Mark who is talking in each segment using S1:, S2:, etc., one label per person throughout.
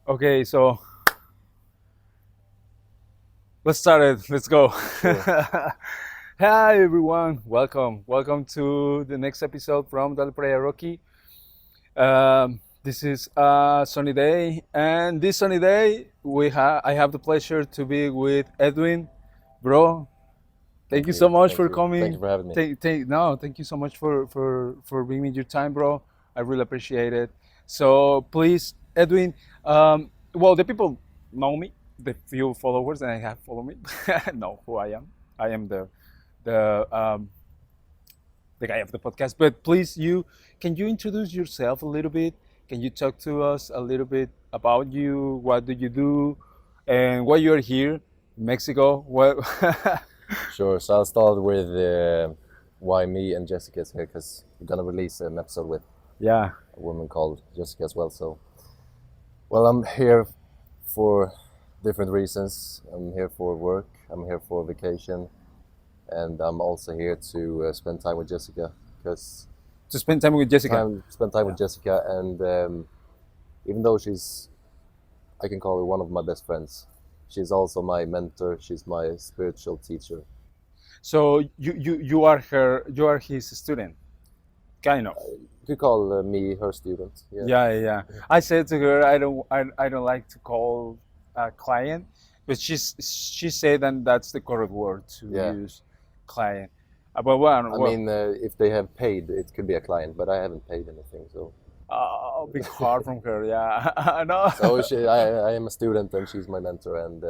S1: Okay, so let's start it. Let's go.
S2: Sure.
S1: Hi everyone, welcome to the next episode from Playa Rocky. This is a sunny day, and this sunny day I have the pleasure to be with Edwin, bro. Thank
S2: Thank
S1: you so
S2: you.
S1: much
S2: Thank
S1: for
S2: you. Thank you
S1: coming.
S2: for having me.
S1: No, thank you so much for bringing me your time, bro. I really appreciate it. So please, Edwin. Well, the people know me. The few followers that I have follow me know who I am. I am the the guy of the podcast. But please, can you introduce yourself a little bit? Can you talk to us a little bit about you? What do you do, and why you're here in Mexico? What?
S2: Sure. So I'll start with why me and Jessica is here because we're gonna release an episode with
S1: Yeah.
S2: a woman called Jessica as well. So, well, I'm here for different reasons. I'm here for work. I'm here for vacation, and I'm also here to spend time with Jessica because
S1: To spend time with Jessica.
S2: spend time
S1: Yeah.
S2: with Jessica, and even though I can call her one of my best friends. She's also my mentor. She's my spiritual teacher.
S1: So you are his student, kind of.
S2: You could call me her student. Yeah.
S1: Yeah. I said to her, I don't like to call a client, but she said that that's the correct word to
S2: Yeah.
S1: use, client. But well,
S2: I mean, if they have paid, it could be a client, but I haven't paid anything, so.
S1: big heart from her. Yeah, I know.
S2: So I am a student and she's my mentor, and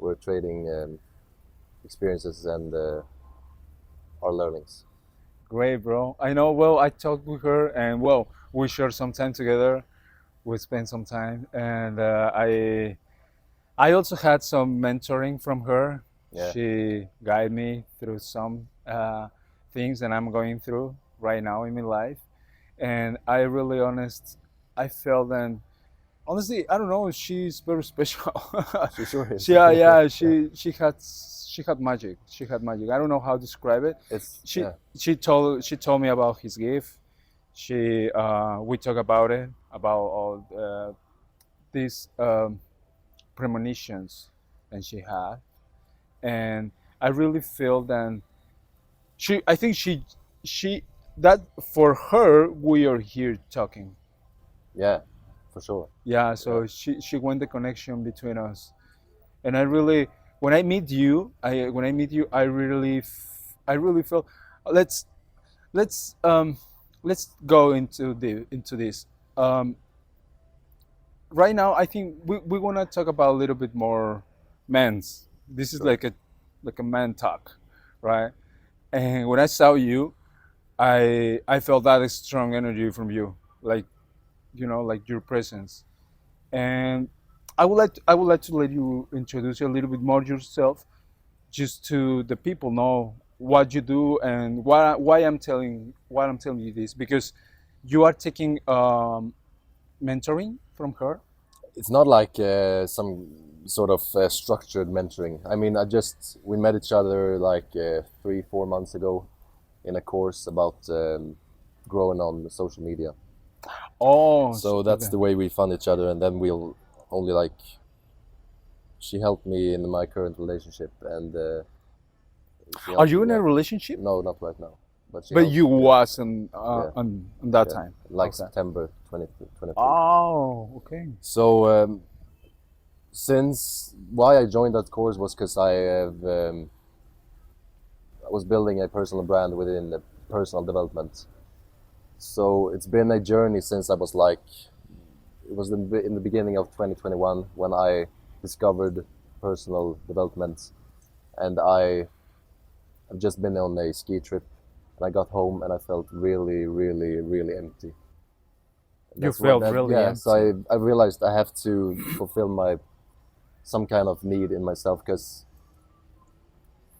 S2: we're trading experiences and our learnings.
S1: Great, bro. I know. Well, I talked with her, and well, we shared some time together. We spent some time, and I also had some mentoring from her.
S2: Yeah.
S1: She guided me through some things that I'm going through right now in my life, and I felt that honestly, I don't know, she's very special.
S2: She sure is.
S1: Yeah,
S2: Yeah.
S1: she had magic. She had magic. I don't know how to describe it.
S2: It's
S1: She
S2: yeah.
S1: she told me about his gift. We talk about it, about all these premonitions that she had, and I really feel that I think she that for her we are here talking.
S2: Yeah, for sure.
S1: Yeah,
S2: Yeah.
S1: so she went the connection between us, and I really when I meet you, I really feel let's let's um let's go into this. Um, right now, I think we want to talk about a little bit more men's. This is
S2: Sure.
S1: like a man talk, right? And when I saw you, I felt that strong energy from you, like like your presence. And I would like to let you introduce you a little bit more yourself, just to the people know what you do and why I'm telling you this, because you are taking mentoring from her.
S2: It's not like some sort of structured mentoring. I mean, we met each other like 3-4 months ago in a course about growing on social media.
S1: Oh,
S2: So that's
S1: okay.
S2: the way we found each other, and then we'll only like she helped me in my current relationship, and she
S1: Are
S2: helped
S1: you
S2: me
S1: in a
S2: like
S1: relationship?
S2: no, not right now, but she
S1: But
S2: helped.
S1: you
S2: Yeah,
S1: was
S2: yeah,
S1: on that
S2: yeah,
S1: time.
S2: like
S1: Okay.
S2: September 2023.
S1: Oh, okay.
S2: So since why I joined that course was because I was building a personal brand within the personal development. So it's been a journey since I was like, it was in the beginning of 2021 when I discovered personal development, and have just been on a ski trip, and I got home and I felt really, really, really empty. And
S1: You
S2: that's what
S1: felt
S2: that
S1: really
S2: yeah. So
S1: empty.
S2: I realized I have to fulfill some kind of need in myself because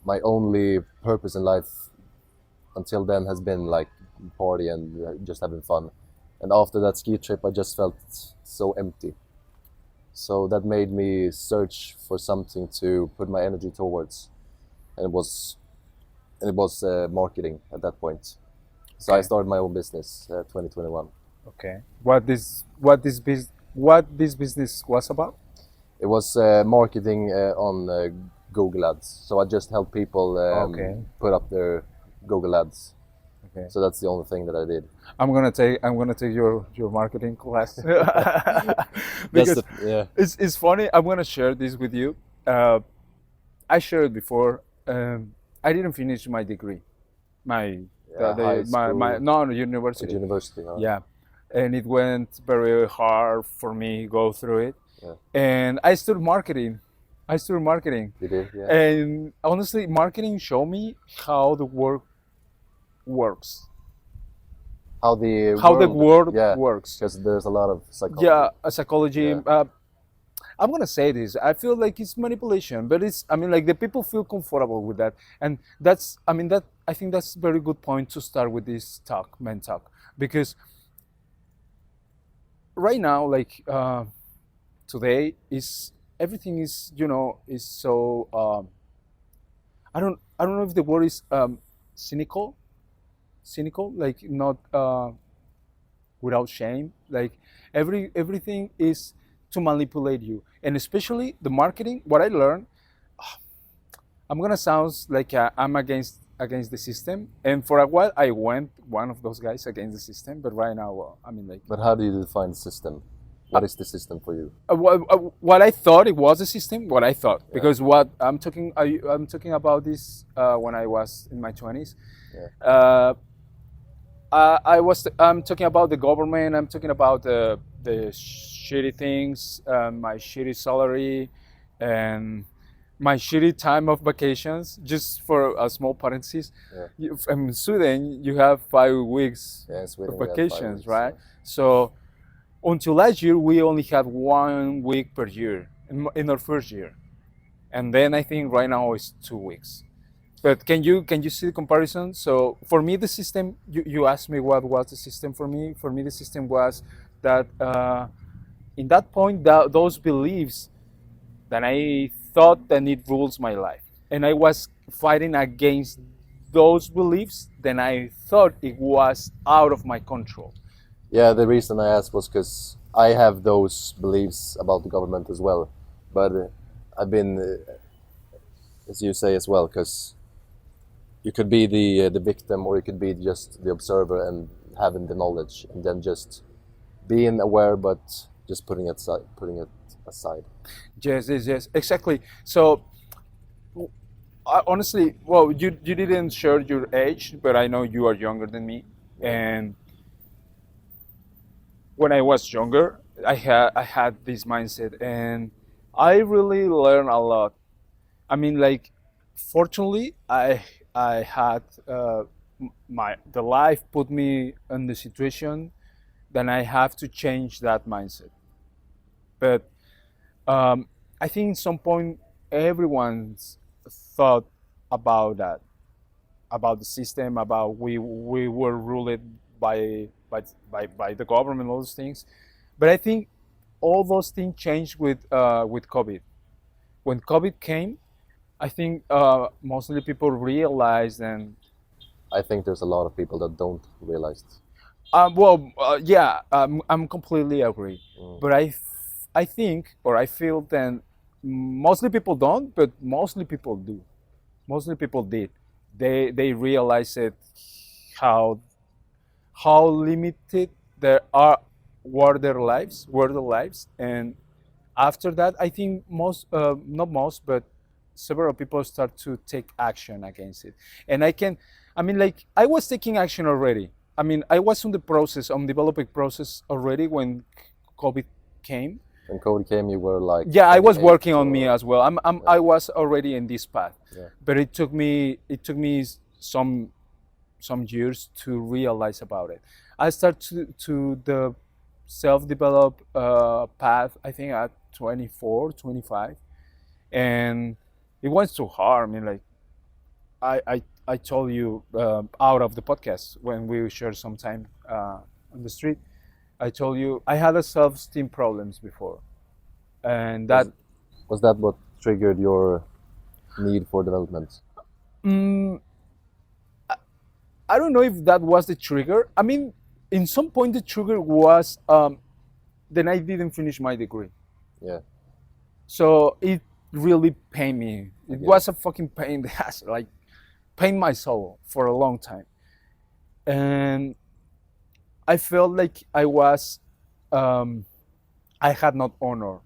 S2: my only purpose in life until then has been like party and just having fun. And after that ski trip, I just felt so empty. So that made me search for something to put my energy towards, and it was marketing at that point. So I
S1: Okay.
S2: started my own business 2021.
S1: Okay. What this business was about?
S2: It was marketing on Google Ads. So I just help people
S1: Okay.
S2: put up their Google Ads.
S1: Okay.
S2: So that's the only thing that I did.
S1: I'm gonna take your marketing class
S2: That's
S1: because
S2: yeah.
S1: it's funny. I'm gonna share this with you. Uh, I shared before. I didn't finish my degree. My
S2: Yeah, high
S1: my
S2: school,
S1: no,
S2: at
S1: university.
S2: university, huh?
S1: Yeah, and it went very hard for me go through it.
S2: Yeah.
S1: And I studied marketing. I studied marketing,
S2: You did, yeah.
S1: and honestly, marketing showed me how the work works,
S2: How the
S1: how the
S2: world,
S1: world
S2: yeah,
S1: works.
S2: because there's a lot of psychology.
S1: Yeah, a psychology.
S2: Yeah,
S1: I'm gonna say this. I feel like it's manipulation, but it's. I mean, like the people feel comfortable with that, and that's. I mean, that. I think that's a very good point to start with this talk, men talk, because right now, like today, is everything is is so. I don't know if the word is cynical, cynical, like not without shame. Like everything is to manipulate you, and especially the marketing. What I learned, I'm gonna sound like I'm against the system, and for a while I went one of those guys against the system. But right now, well, I mean, like
S2: but how do you define the system? What is the system for you?
S1: what I thought it was a system. What I thought,
S2: Yeah,
S1: because what I'm talking about this when I was in my 20s.
S2: yeah,
S1: Uh, I'm talking about the government. I'm talking about the shitty things, my shitty salary, and my shitty time of vacations. Just for a small parenthesis,
S2: yeah.
S1: in Sweden you have 5 weeks
S2: Yeah, in
S1: of
S2: Sweden we have five
S1: vacations,
S2: weeks.
S1: right?
S2: Yeah.
S1: So until last year we only had 1 week per year in our first year, and then I think right now it's 2 weeks. But can you see the comparison? So for me, the system you asked me what was the system for me. For me, the system was that in that point, those beliefs that I thought that it rules my life, and I was fighting against those beliefs. Then I thought it was out of my control.
S2: Yeah, the reason I asked was because I have those beliefs about the government as well, but I've been, as you say as well, because you could be the victim or you could be just the observer and having the knowledge and then just being aware but just putting it aside.
S1: Yes, yes, yes, exactly. So honestly, well, you didn't share your age, but I know you are younger than me,
S2: Yeah.
S1: and when I was younger, I had this mindset, and I really learned a lot. I mean, like, fortunately, I had my the life put me in the situation that I have to change that mindset. But I think at some point everyone's thought about that, about the system, about we were ruled by the government, all those things. But I think all those things changed with COVID. When COVID came, I think mostly people realized, and
S2: I think there's a lot of people that don't realize it.
S1: well, yeah, I'm completely agree.
S2: Mm.
S1: But I think or I feel that mostly people don't, but mostly people do. Mostly people did. They realized it how how limited there are were their lives, and after that, I think most, not most, but several people start to take action against it. And I mean, like I was taking action already. I mean, I was on the process, on developing process already when COVID came.
S2: When COVID came, you were like
S1: Yeah, I was
S2: 28
S1: working on me
S2: or
S1: as well.
S2: yeah,
S1: I was already in this path,
S2: yeah.
S1: but it took me some years to realize about it. I started to the self-develop path, I think at 24, 25, and it was too hard. I mean, like I told you out of the podcast when we shared some time on the street. I told you I had a self-esteem problems before, and that
S2: Was was that what triggered your need for development?
S1: mm, I don't know if that was the trigger. I mean, in some point the trigger was then I didn't finish my degree.
S2: Yeah.
S1: So it really pained me. It
S2: Okay.
S1: was a fucking pain that has like pained my soul for a long time. And I felt like um, I had not honor,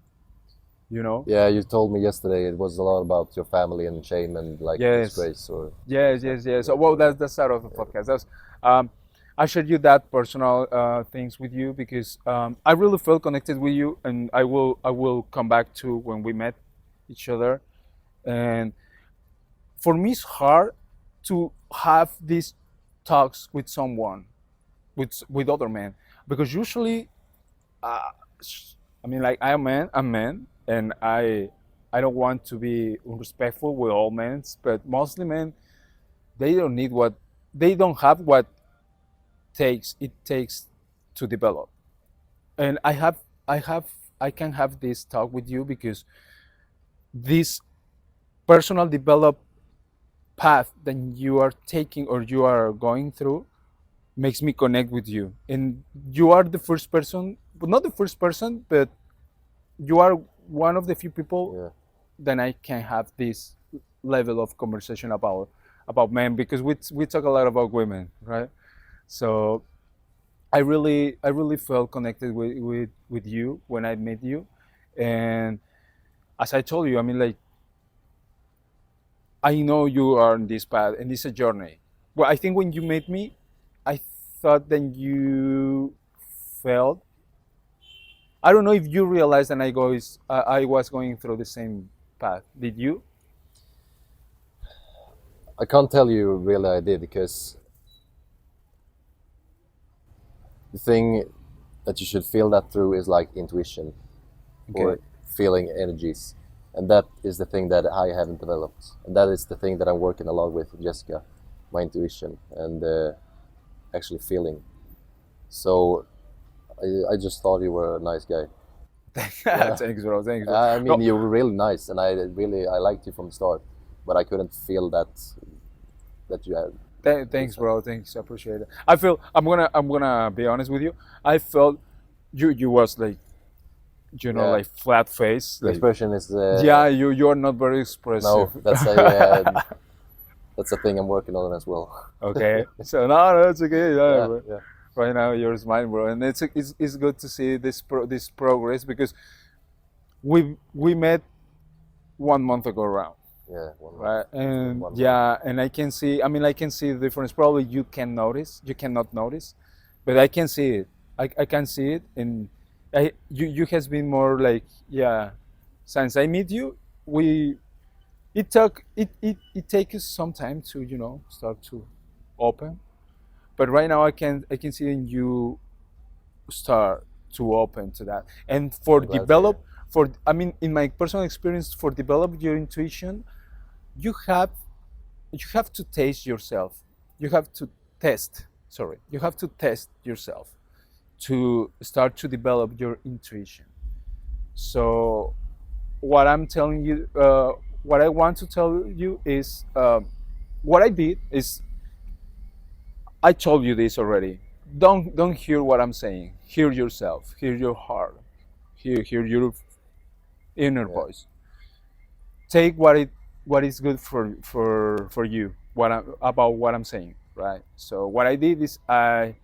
S1: you know?
S2: Yeah, you told me yesterday it was a lot about your family and shame and like
S1: Yes.
S2: disgrace or
S1: Yes, yes, yes. So, well, that's the start of the podcast. Um, I shared you that personal things with you because I really felt connected with you, and I will come back to when we met each other. And for me, it's hard to have these talks with someone, with other men, because usually, uh, I mean, like I'm man, and I don't want to be unrespectful with all men, but mostly men they don't need what they don't have what takes to develop. And I have I can have this talk with you because this personal develop path that you are taking or you are going through makes me connect with you. And you are the first person, but not the first person, but you are one of the few people
S2: yeah.
S1: that I can have this level of conversation about men, because we talk a lot about women, right? So I really felt connected with you when I met you. And as I told you, I mean, like, I know you are on this path and it's a journey. Well, I think when you met me, I thought that you felt, I don't know if you realized that I was going through the same path. Did you?
S2: I can't tell you really I did because the thing that you should feel that through is like intuition or
S1: Okay.
S2: feeling energies. And that is the thing that I haven't developed. And that is the thing that I'm working a lot with Jessica, my intuition and actually feeling. So I just thought you were a nice guy. Yeah.
S1: Thanks, bro. Thanks, bro.
S2: I
S1: No,
S2: mean, you were really nice, and I liked you from the start, but I couldn't feel that you had.
S1: thanks, bro. Thanks. I appreciate it. I feel I'm gonna be honest with you. I felt you was like,
S2: Yeah,
S1: like flat face.
S2: the
S1: Like,
S2: expression is
S1: yeah, you're not very expressive.
S2: no. That's a thing I'm working on as well.
S1: Okay. So no, it's okay. Yeah,
S2: Yeah,
S1: bro.
S2: yeah,
S1: Right now you're smiling, bro, and it's good to see this progress, because we met 1 month ago around,
S2: yeah. 1 month,
S1: right? And
S2: 1 month.
S1: yeah, and I can see. I mean, I can see the difference. Probably you cannot notice, but I can see it. I can see it, and you has been more like, yeah. Since I meet you, we it takes some time to start to open, but right now I can see in you start to open to that. And for
S2: I'm glad to hear.
S1: develop for I mean, in my personal experience, for develop your intuition, you have you have to taste yourself. You have to test. Sorry, you have to test yourself to start to develop your intuition. So what I'm telling you, what I want to tell you is, what I did is, I told you this already. Don't hear what I'm saying. Hear yourself. Hear your heart. Hear your inner
S2: Yeah,
S1: voice. Take what is good for you. About what I'm saying, right? So what I did is I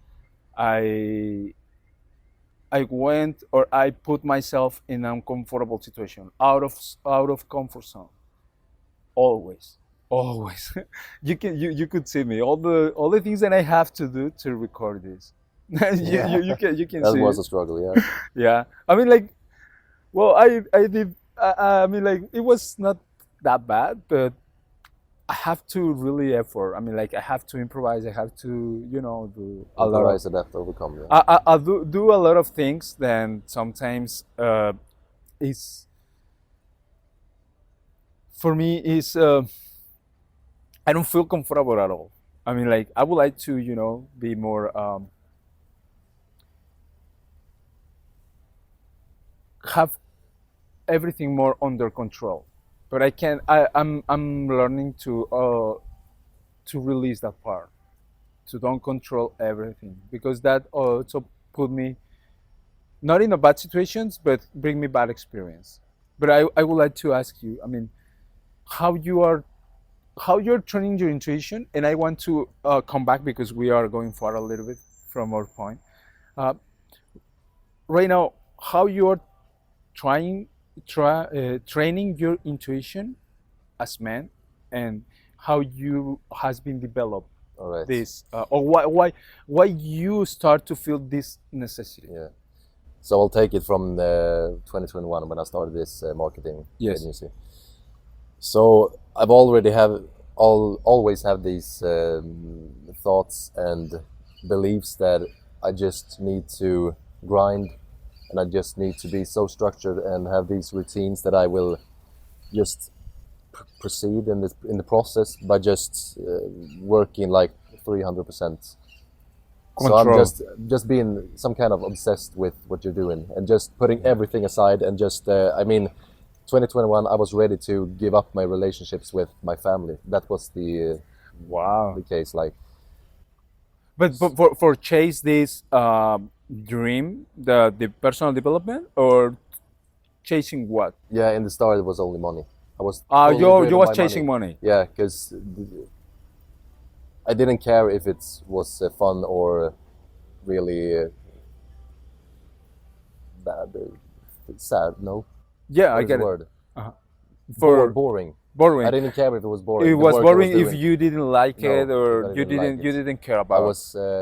S1: I went, or I put myself in an uncomfortable situation, out of comfort zone. Always, always. You could see me, all the things that I have to do to record this.
S2: yeah.
S1: You can
S2: That
S1: see
S2: was
S1: it.
S2: a struggle. Yeah,
S1: Yeah, I mean, like, well, I did. I mean, like, it was not that bad, but I have to really effort. I mean, like, I have to improvise. I have to, do a lot of.
S2: improvise, adapt, overcome. Yeah,
S1: I do a lot of things. Then sometimes, it's for me is I don't feel comfortable at all. I mean, like, I would like to, be more, have everything more under control. But I can. I'm learning to release that part. to don't control everything, because that also put me not in a bad situations, but bring me bad experience. But I would like to ask you, I mean, how you are, how you're training your intuition, and I want to come back because we are going far a little bit from our point. Uh, right now, how you are training your intuition as man, and how you has been developed
S2: All right.
S1: this, or why you start to feel this necessity.
S2: Yeah. So I'll take it from 2021 when I started this marketing
S1: Yes.
S2: agency. So I've already always have these thoughts and beliefs that I just need to grind, and I just need to be so structured and have these routines that I will just proceed in the process by just working like 300%. So I'm
S1: Control.
S2: just being some kind of obsessed with what you're doing and just putting everything aside and just I mean, 2021 I was ready to give up my relationships with my family. That was
S1: Wow.
S2: the case. Like,
S1: But for chase this dream, the personal development, or chasing what?
S2: yeah, in the start it was only money. I was
S1: You
S2: totally
S1: you
S2: driven
S1: was
S2: by
S1: chasing
S2: money.
S1: money.
S2: Yeah, because I didn't care if it was fun or really bad, sad. No,
S1: Yeah, I
S2: what is the
S1: get it.
S2: word?
S1: Uh-huh. For
S2: Boring. I
S1: boring.
S2: didn't care if it was
S1: It
S2: boring. The
S1: was
S2: work I was
S1: boring if
S2: doing.
S1: you didn't like it,
S2: No,
S1: or
S2: but I didn't like
S1: you
S2: it.
S1: didn't care
S2: I
S1: about.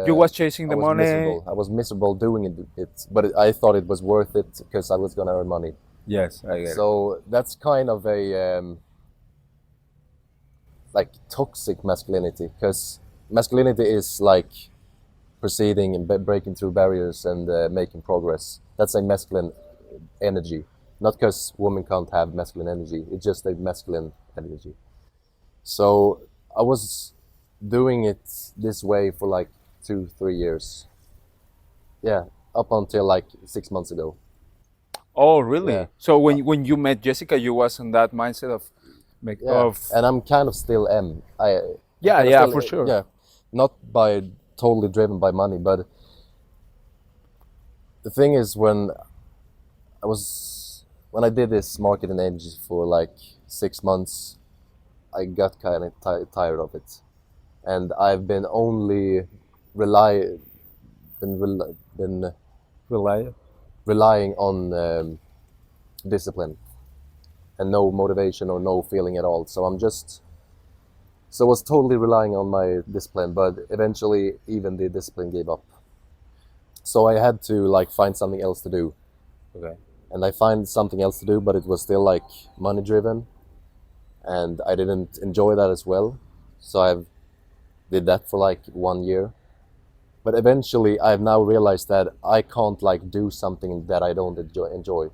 S1: You was chasing the money.
S2: miserable. I was miserable doing it, but I thought it was worth it because I was gonna earn money.
S1: Yes, I get it.
S2: So that's kind of a like toxic masculinity, because masculinity is like proceeding and breaking through barriers and making progress. That's a masculine energy, not because women can't have masculine energy. It's just a masculine energy. So I was doing it this way for like 2-3 years. Yeah, up until like 6 months ago.
S1: Oh,
S2: Yeah,
S1: really? So when you met Jessica, you was in that mindset of make
S2: yeah,
S1: of
S2: and I'm kind of still am. I
S1: yeah,
S2: kind of
S1: yeah,
S2: still,
S1: for sure.
S2: yeah, not by totally driven by money, but the thing is when I did this marketing agency for like 6 months, I got kind of tired of it, and I've been only rely been
S1: Rely.
S2: relying on discipline and no motivation or no feeling at all. So I was totally relying on my discipline, but eventually even the discipline gave up. So I had to like find something else to do,
S1: Okay.
S2: and I find something else to do, but it was still like money driven, and I didn't enjoy that as well. So I did that for like 1 year. But eventually I've now realized that I can't like do something that I don't enjoy.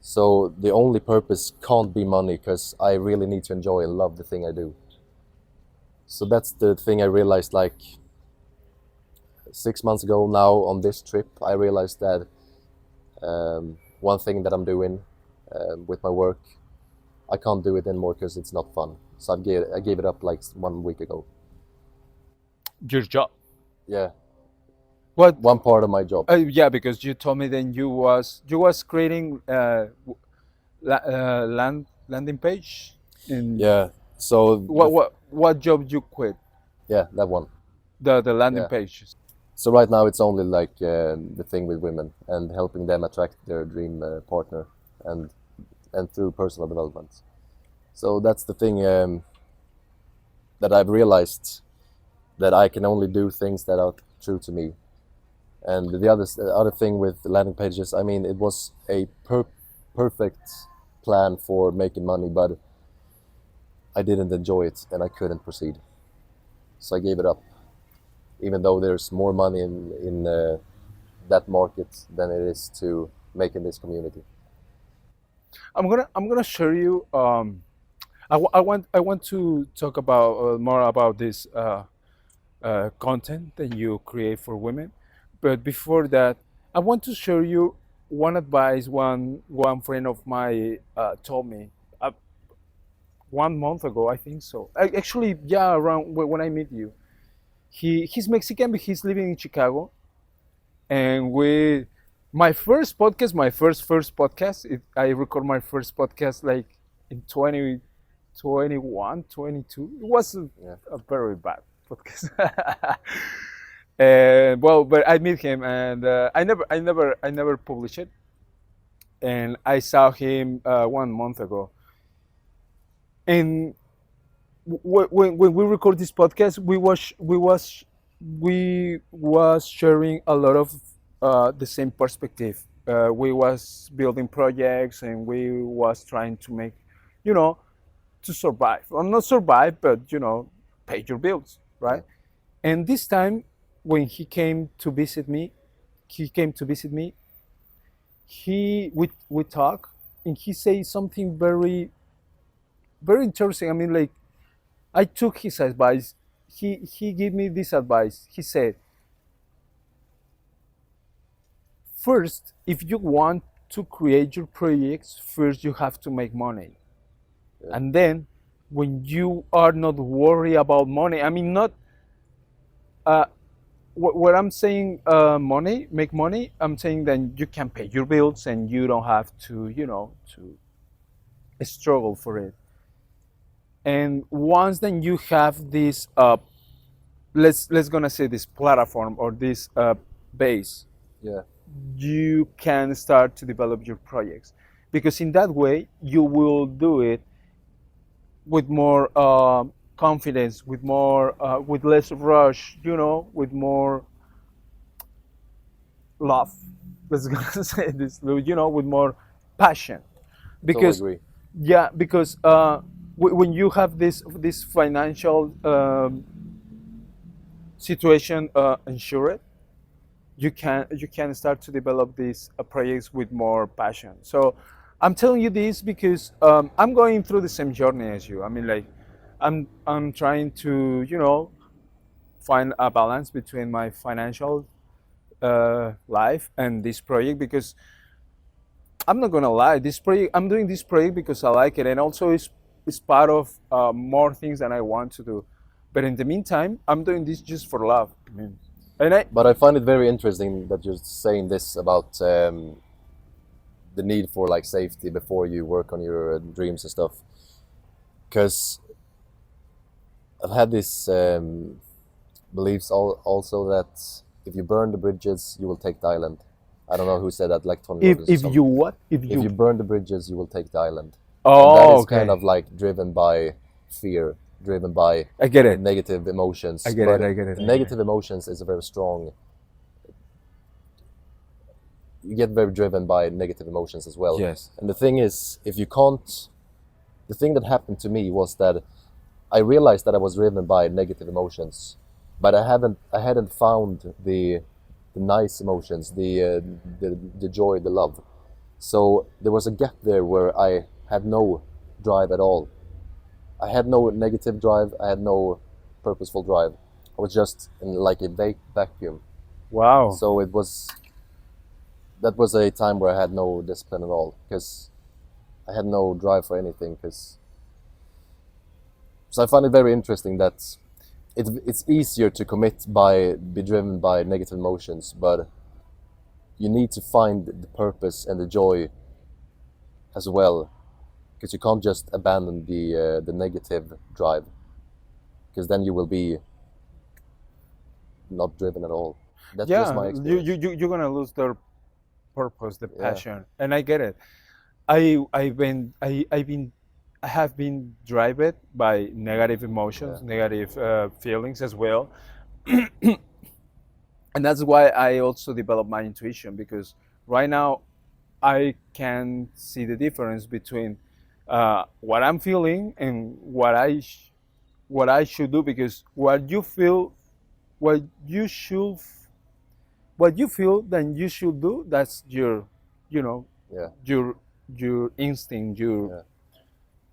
S2: So the only purpose can't be money, because I really need to enjoy and love the thing I do. So that's the thing I realized like 6 months ago now on this trip. I realized that one thing that I'm doing with my work, I can't do it anymore because it's not fun. So I gave it up like 1 week ago.
S1: Your job.
S2: Yeah,
S1: What?
S2: one part of my job.
S1: Yeah, because you told me then you was creating landing page. In
S2: Yeah. So
S1: what job you quit?
S2: yeah, that one.
S1: The landing
S2: Yeah.
S1: page.
S2: So right now it's only like the thing with women and helping them attract their dream partner, and through personal development. So that's the thing that I've realized, that I can only do things that are true to me. And the other thing with the landing pages, I mean, it was a perfect plan for making money, but I didn't enjoy it and I couldn't proceed. So I gave it up, even though there's more money in that market than it is to making this community.
S1: I'm gonna show you. I want to talk about more about this content that you create for women, but before that, I want to show you one advice one friend of mine told me 1 month ago. I think so. Actually, yeah, around when I meet you. He's Mexican, but he's living in Chicago. And we, my first podcast, my first podcast, I record my first podcast like in 2021, 22. It was
S2: Yeah.
S1: a very bad podcast. And well, but I meet him, and I never published it. And I saw him 1 month ago. And when we record this podcast, we was sharing a lot of the same perspective. We was building projects, and we was trying to make, you know, to survive. Well, not survive, but pay your bills,
S2: Yeah.
S1: right? And this time, when he came to visit me. We talk, and he say something very interesting. I mean, like, I took his advice. He gave me this advice. He said, first, if you want to create your projects, first you have to make money.
S2: Yeah.
S1: And then when you are not worried about money, I mean, not uh, what I'm saying, money, make money, I'm saying that you can pay your bills and you don't have to, to struggle for it. And once then you have this, let's gonna say this platform or this base,
S2: Yeah.
S1: you can start to develop your projects, because in that way you will do it with more confidence, with more with less rush, with more love. Let's gonna say this, with more passion,
S2: Totally
S1: because
S2: agree.
S1: yeah, because when you have this financial situation insured, you can start to develop these projects with more passion. So I'm telling you this because I'm going through the same journey as you. I mean, like, I'm trying to find a balance between my financial life and this project, because I'm not gonna lie, this project, I'm doing this project because I like it, and also it's part of more things that I want to do. But in the meantime, I'm doing this just for love. I mean, and
S2: But I find it very interesting that you're saying this about the need for like safety before you work on your dreams and stuff. Because I've had this beliefs also that if you burn the bridges, you will take the island. I don't know who said that, like Tony
S1: if
S2: Robbins or
S1: if
S2: something.
S1: you what if
S2: If you
S1: you
S2: burn the bridges, you will take the island. And that
S1: oh,
S2: is kind
S1: okay,
S2: of like driven by fear, driven by
S1: I get it,
S2: negative emotions.
S1: I get
S2: But
S1: it, I get it, I
S2: the
S1: get it.
S2: negative emotions is a very strong. You get very driven by negative emotions as well.
S1: Yes.
S2: And the thing is, if you can't, the thing that happened to me was that I realized that I was driven by negative emotions, but I hadn't found the nice emotions, the joy, the love. So there was a gap there where I had no drive at all. I had no negative drive. I had no purposeful drive. I was just in like a vacuum.
S1: Wow.
S2: So that was a time where I had no discipline at all, because I had no drive for anything. So I find it very interesting that it's easier to be driven by negative emotions, but you need to find the purpose and the joy as well, because you can't just abandon the negative drive, because then you will be not driven at all. That's just
S1: Yeah,
S2: my experience.
S1: you're gonna lose the purpose, the
S2: Yeah.
S1: passion, and I get it. I have been driven by negative emotions,
S2: Yeah.
S1: negative feelings as well, and that's why I also developed my intuition, because right now I can see the difference between what I'm feeling and what I should do, because what you feel, what you should, what you feel, then you should do. That's your, you know,
S2: Yeah.
S1: your instinct,
S2: Yeah.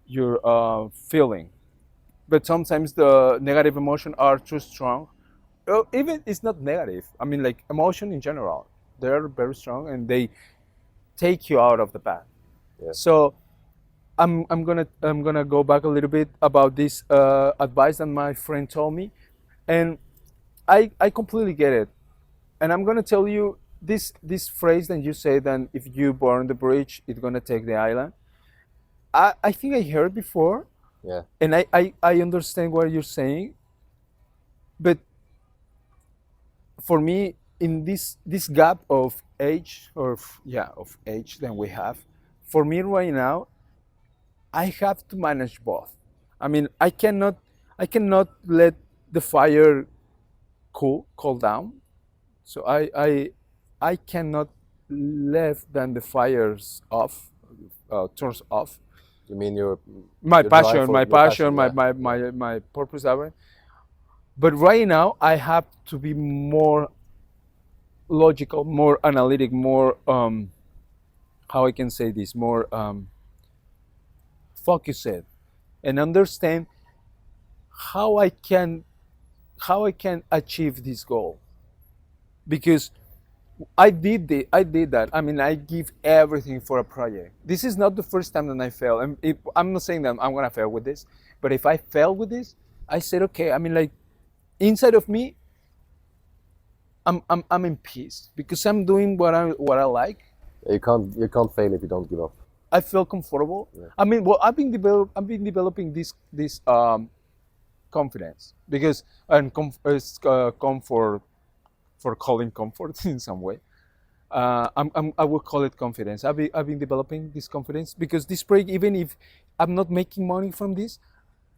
S1: your feeling. But sometimes the negative emotion are too strong. Even it's not negative. I mean, like, emotion in general, they're very strong and they take you out of the path.
S2: Yeah.
S1: So I'm gonna go back a little bit about this advice that my friend told me, and I completely get it, and I'm gonna tell you this phrase that you say that if you burn the bridge, it's gonna take the island. I think I heard before,
S2: Yeah.
S1: and I understand what you're saying, but for me, in this gap of age, of age that we have, for me right now, I have to manage both. I mean, I cannot let the fire cool down. So I cannot leave then the fires off, turns off.
S2: You mean your
S1: My
S2: your drive
S1: passion,
S2: for
S1: my
S2: your
S1: passion,
S2: passion?
S1: my
S2: Yeah.
S1: my
S2: Yeah.
S1: my, my purpose that way. But right now I have to be more logical, more analytic, more how I can say this, more focused, and understand how I can how I can achieve this goal. Because I did that. I mean, I give everything for a project. This is not the first time that I fail. And I'm not saying that I'm gonna fail with this, but if I fail with this, I said, okay. I mean, like inside of me, I'm in peace because I'm doing what I like.
S2: You can't fail if you don't give up.
S1: I feel comfortable.
S2: Yeah.
S1: I mean, well, I've been developing this confidence because and comfort for calling comfort in some way. I will call it confidence. I've been developing this confidence because this break, even if I'm not making money from this,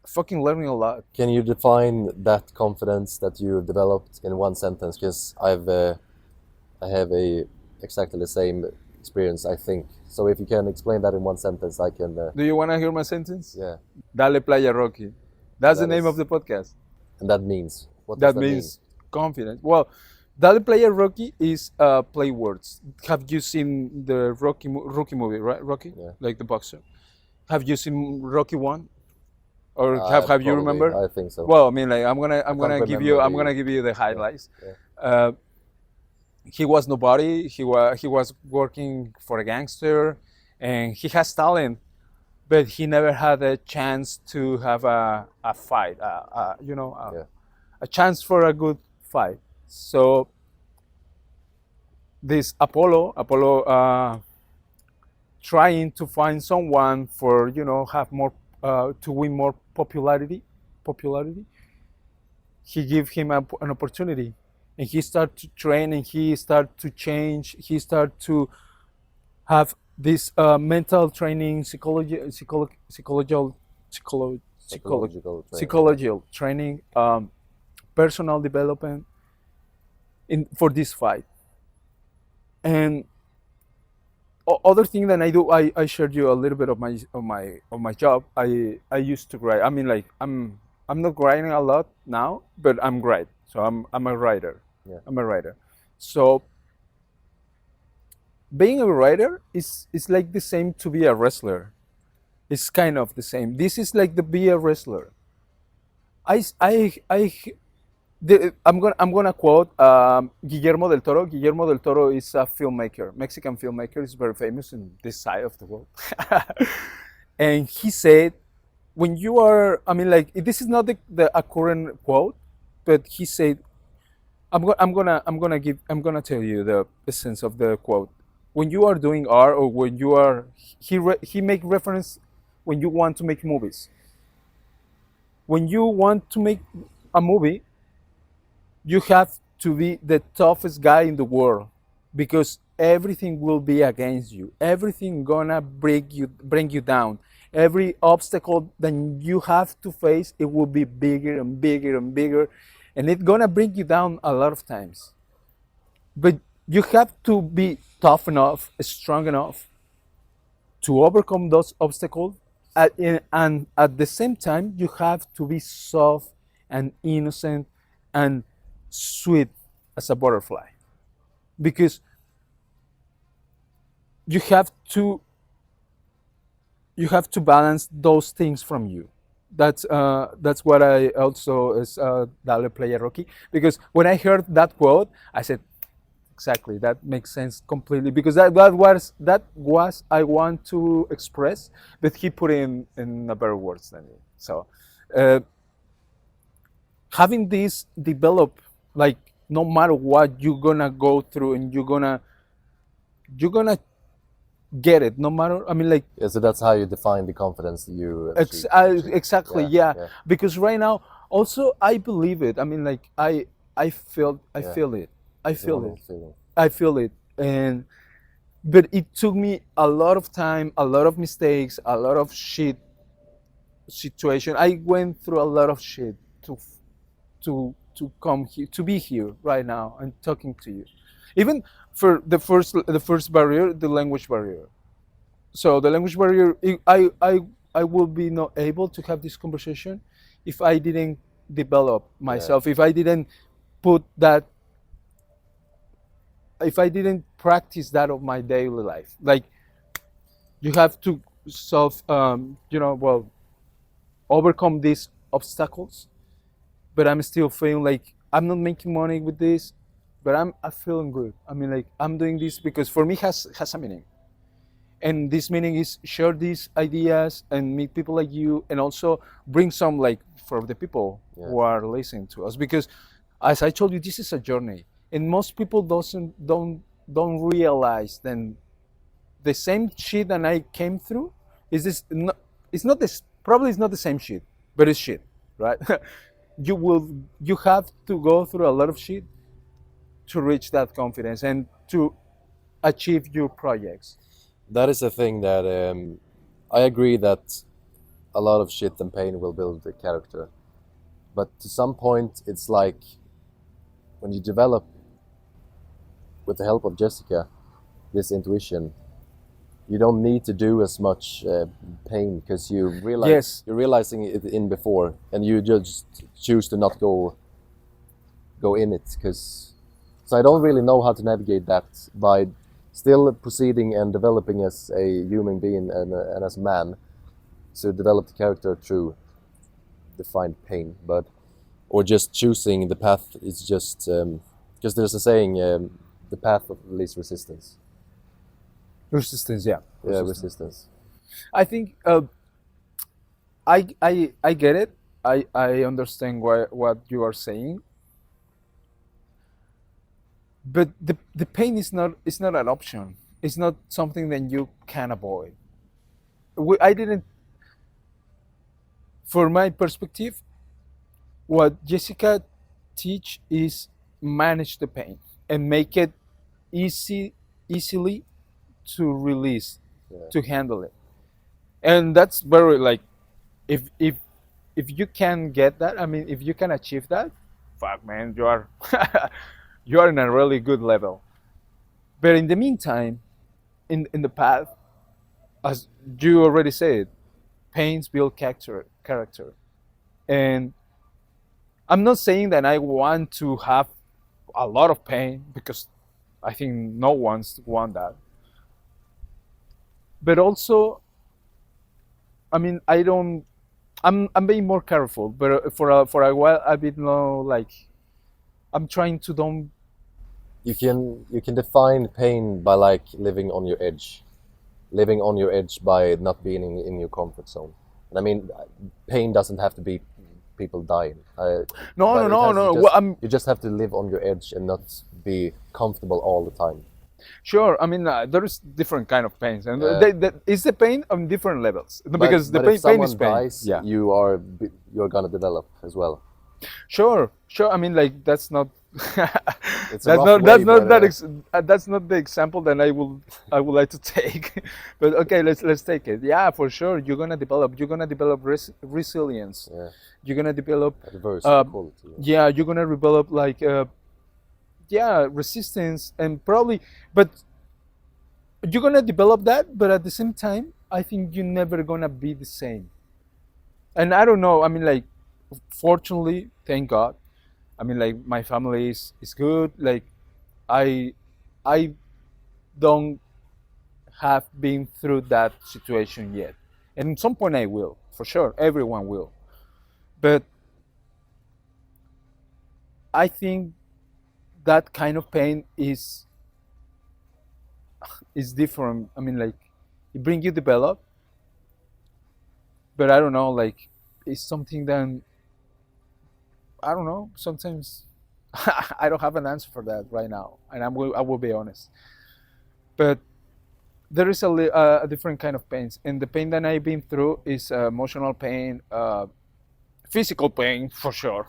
S1: fucking learning a lot.
S2: Can you define that confidence that you developed in one sentence? Because I have a exactly the same experience, I think. So if you can explain that in one sentence, I can.
S1: Do you want to hear my sentence?
S2: Yeah.
S1: Dale Playa Rocky. That's the
S2: That
S1: name of
S2: is-
S1: the podcast.
S2: And that means what does
S1: That
S2: that
S1: means confidence. Well, Dale Playa Rocky is play words. Have you seen the Rocky movie, right? Rocky,
S2: Yeah.
S1: like the boxer. Have you seen Rocky 1? Or
S2: mean?
S1: have you
S2: Probably,
S1: remember?
S2: I think so.
S1: Well, I mean, like I'm
S2: can't
S1: gonna give you
S2: remember
S1: the highlights.
S2: Yeah.
S1: Uh, he was nobody. He was working for a gangster, and he has talent, but he never had a chance to have a fight.
S2: Yeah.
S1: A chance for a good fight. So this Apollo, trying to find someone for have more to win more popularity. He gave him an opportunity, and he started to train, and he started to change. He started to have this mental training,
S2: Psychological training.
S1: psychological training, personal development in for this fight. And other thing that I do, I shared you a little bit of my job. I used to write. I mean, like I'm not writing a lot now, but I'm great. So I'm a writer.
S2: Yeah.
S1: I'm a writer. So being a writer is like the same to be a wrestler. It's kind of the same. This is like the be a wrestler. I'm gonna quote Guillermo del Toro. Guillermo del Toro is a filmmaker, Mexican filmmaker. He's very famous in this side of the world. And he said, when you are, I mean, like this is not a current quote, but he said, I'm gonna tell you the essence of the quote. When you are doing art, or when you are, he make reference when you want to make movies. When you want to make a movie, you have to be the toughest guy in the world, because everything will be against you. Everything gonna bring you down. Every obstacle that you have to face, it will be bigger and bigger and bigger, and it's gonna bring you down a lot of times. But you have to be tough enough, strong enough to overcome those obstacles, and at the same time, you have to be soft and innocent and sweet as a butterfly, because you have to balance those things from you. That's what I also is Dale Playa Rocky, because when I heard that quote, I said, exactly, that makes sense completely, because that was I want to express, but he put in a better words than me. So having this develop Like no matter what you're gonna go through, and you're gonna get it. No matter, I mean, like
S2: Yeah, so that's how you define the confidence that you achieve.
S1: exactly,
S2: Yeah,
S1: yeah.
S2: yeah,
S1: Because right now, also I believe it. I mean, like I
S2: yeah.
S1: feel it. I
S2: It's a
S1: feel it.
S2: wonderful feeling.
S1: I feel it. And but it took me a lot of time, a lot of mistakes, a lot of shit situation. I went through a lot of shit to come here, to be here right now and talking to you. Even for the first barrier, the language barrier. So the language barrier, I will be not able to have this conversation if I didn't develop
S2: Yeah,
S1: myself, if I didn't put that, if I didn't practice that of my daily life. Like you have to solve, well, overcome these obstacles. But I'm still feeling like I'm not making money with this, but I'm feeling good. I mean, like I'm doing this because for me has a meaning, and this meaning is share these ideas and meet people like you, and also bring some, like, for the people
S2: yeah,
S1: who are listening to us, because as I told you, this is a journey, and most people don't realize then the same shit that I came through is this not, it's not this, probably it's not the same shit, but it's shit, right? You have to go through a lot of shit to reach that confidence and to achieve your projects.
S2: that is a thing that I agree that a lot of shit and pain will build the character, but to some point, it's like when you develop with the help of Jessica this intuition, you don't need to do as much pain because
S1: Yes.
S2: you're realizing it in before, and you just choose to not go in it. Because so I don't really know how to navigate that by still proceeding and developing as a human being and as a man. So develop the character through defined pain, but or just choosing the path is just because there's a saying, the path of least resistance.
S1: Resistance, yeah.
S2: Yeah,
S1: Resistance.
S2: resistance.
S1: I think I get it. I understand what you are saying, but the pain is not an option. It's not something that you can avoid. I didn't, for my perspective, what Jessica teach is manage the pain and make it easily to release,
S2: Yeah.
S1: to handle it. And that's very, like, if you can get that, I mean, if you can achieve that, fuck man, you are you are in a really good level. But in the meantime, in the path, as you already said, pains build character. And I'm not saying that I want to have a lot of pain, because I think no one's want that. But also, I mean, I don't. I'm being more careful. But for a while, I've been like, I'm trying to don't.
S2: You can define pain by like living on your edge by not being in your comfort zone. And I mean, pain doesn't have to be people dying,
S1: No,
S2: but
S1: no,
S2: it
S1: no,
S2: has
S1: no.
S2: just
S1: Well, I'm
S2: you just have to live on your edge and not be comfortable all the time.
S1: sure. I mean, there is different kind of pains, and
S2: Yeah.
S1: it's the pain on different levels,
S2: But
S1: because the
S2: but if
S1: pain is
S2: someone
S1: pain.
S2: dies,
S1: Yeah.
S2: you're gonna develop as well.
S1: Sure, sure. I mean, like that's not
S2: It's a rough way,
S1: that's not
S2: but
S1: that's not the example that I would like to take. But okay, let's take it. Yeah, for sure. You're gonna develop resilience.
S2: yeah,
S1: You're gonna develop,
S2: adverse
S1: uh,
S2: quality.
S1: yeah. You're gonna develop, like, yeah, resistance, and probably, but you're gonna develop that. But at the same time, I think you're never gonna be the same. And I don't know. I mean, like, fortunately, thank God. I mean, like, my family is good. Like, I I don't have been through that situation yet, and at some point I will, for sure. Everyone will, but I think that kind of pain is different. I mean, like, it brings you develop, but I don't know. Like, it's something that I don't know. Sometimes. I don't have an answer for that right now, and I will be honest. But there is a different kind of pains, and the pain that I've been through is emotional pain, physical pain for sure,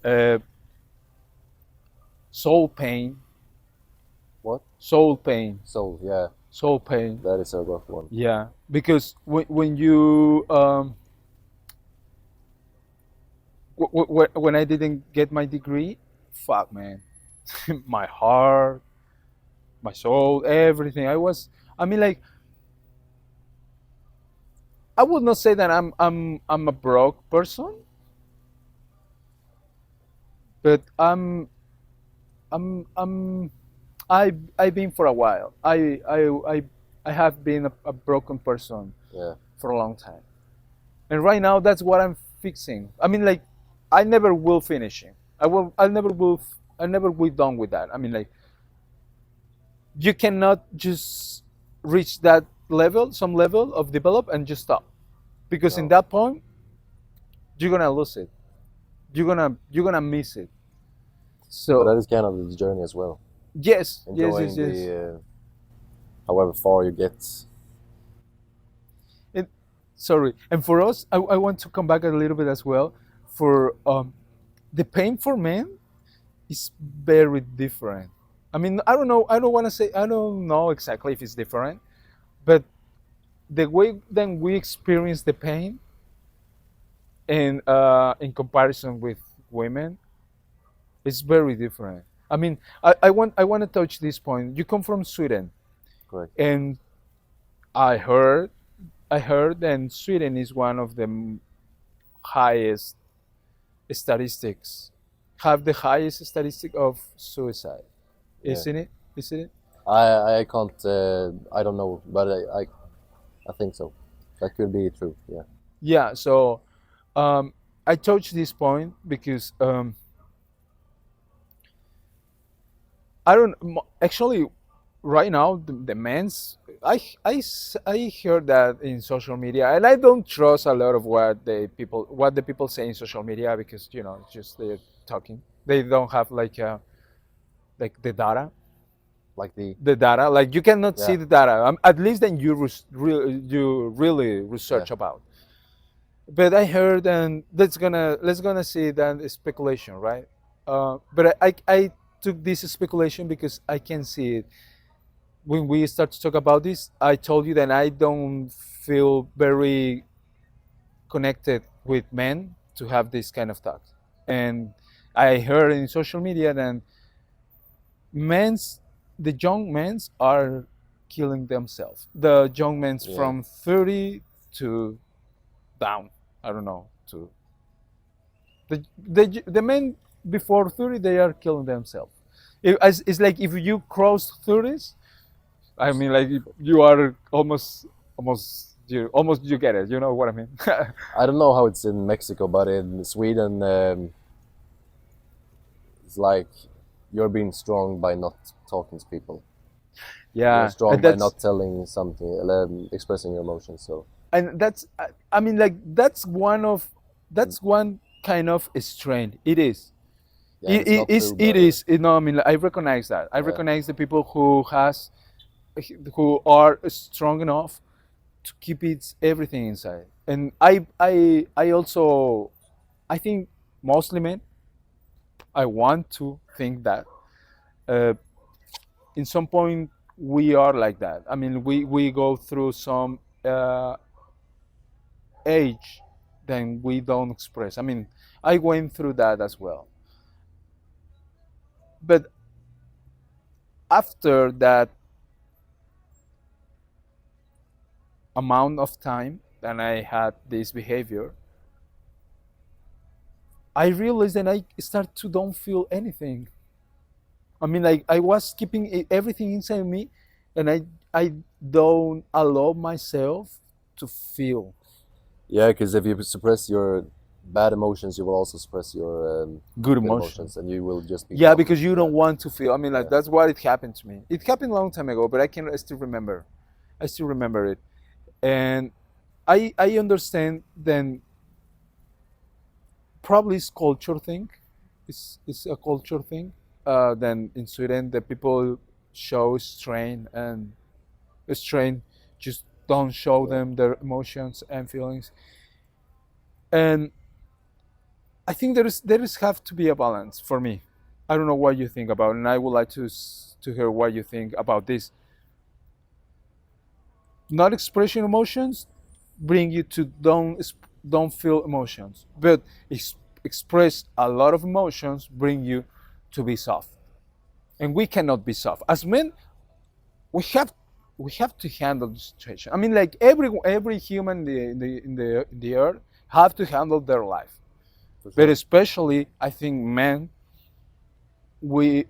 S1: uh, soul pain,
S2: What?
S1: soul pain,
S2: So yeah,
S1: soul pain.
S2: that is a rough one.
S1: Yeah, because when you when I didn't get my degree, fuck man, my heart, my soul, everything. I mean, like, I would not say that I'm a broke person, but I'm I've been for a while. I have been a broken person
S2: Yeah,
S1: for a long time, and right now that's what I'm fixing. I mean, like, I never will finish it. I never will done with that. I mean, like, you cannot just reach that level, some level of develop, and just stop, because in
S2: no,
S1: that point you're gonna lose it. You're gonna miss it.
S2: but
S1: So
S2: that is kind of the journey as well.
S1: yes, yes, yes,
S2: Enjoying
S1: yes.
S2: the however far you get.
S1: And sorry, and for us, I want to come back a little bit as well. For the pain for men is very different. I mean, I don't know. I don't want to say. I don't know exactly if it's different, but the way that we experience the pain in comparison with women is very different. I mean, I want to touch this point. You come from Sweden,
S2: Correct.
S1: and I heard I heard that Sweden is one of the highest statistics, have the highest statistic of suicide,
S2: Yeah.
S1: isn't it? Isn't it?
S2: I can't. I don't know, but I think so. That could be true. Yeah.
S1: Yeah. So um, I touched this point because I don't actually right now the men's I heard that in social media, and I don't trust a lot of what the people say in social media, because it's just they're talking. They don't have like
S2: Like the
S1: the data. Like, you cannot see
S2: yeah
S1: the data. At least then you really
S2: yeah
S1: research about. But I heard, and let's gonna see that is speculation, right? But I took this speculation because I can see it. When we start to talk about this, I told you that I don't feel very connected with men to have this kind of talk. And I heard in social media that men's the young men's are killing themselves. The young men's
S2: yeah
S1: from 30 to down. I don't know. To the men before 30, they are killing themselves. It's like if you cross 30s, I mean, like, you are almost you get it. You know what I mean?
S2: I don't know how it's in Mexico, but in Sweden, it's like you're being strong by not talking to people. You're
S1: Yeah,
S2: strong by not telling something, expressing your emotions. So
S1: and that's I mean, like, that's one kind of strength. It is.
S2: yeah, and it's not true,
S1: It
S2: but
S1: is. I mean, like, I recognize that. I
S2: yeah,
S1: recognize the people who are strong enough to keep everything inside. And I also, I think mostly men. I want to think that uh, in some point we are like that. I mean, we go through some age then we don't express. I mean, I went through that as well. But after that amount of time that I had this behavior, I realized that I start to don't feel anything. I mean, like, I was keeping everything inside me, and I don't allow myself to feel
S2: yeah. Because if you suppress your bad emotions, you will also suppress your
S1: good
S2: good
S1: emotion.
S2: emotions, and you will just be
S1: Yeah,
S2: numb.
S1: because you
S2: Yeah,
S1: don't want to feel. I mean, like,
S2: yeah,
S1: that's what it happened to me. It happened a long time ago, but I still remember. I still remember it, and I understand then probably it's culture thing. it's a culture thing. Then in Sweden, the people show strain and strain just don't show
S2: Yeah.
S1: them their emotions and feelings. And I think there is have to be a balance for me. I don't know what you think about, it, and I would like to hear what you think about this. Not expressing emotions bring you to don't feel emotions, but express a lot of emotions bring you to be soft, and we cannot be soft as men. We have we have to handle the situation. I mean, like every human in the earth have to handle their life,
S2: For
S1: but
S2: sure.
S1: especially I think men, we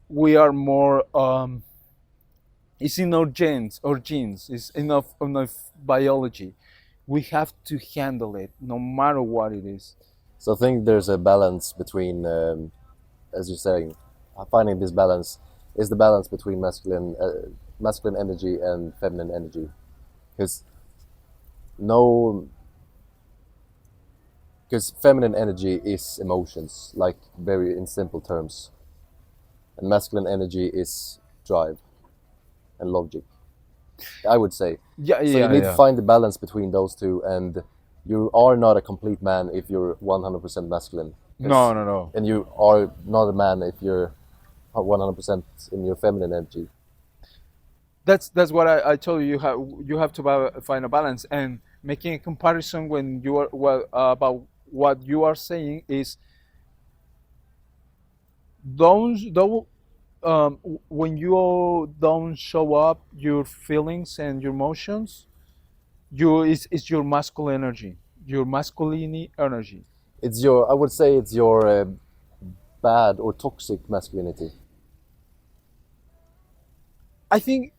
S1: we are more it's in our genes it's enough biology. We have to handle it no matter what it is.
S2: So I think there's a balance between, as you're saying, finding this balance is the balance between masculine energy and feminine energy. Because no, because feminine energy is emotions, like very in simple terms, and masculine energy is drive and logic. I would say.
S1: Yeah,
S2: So you
S1: yeah,
S2: need to
S1: yeah.
S2: find the balance between those two, and you are not a complete man if you're 100% masculine,
S1: No,
S2: because
S1: no, no.
S2: and you are not a man if you're 100% in your feminine energy.
S1: That's what I told you. You have to find a balance, and making a comparison when you are about what you are saying is don't when you don't show up your feelings and your emotions, it's your masculine energy, your masculine energy.
S2: It's your, I would say, it's your bad or toxic masculinity,
S1: I think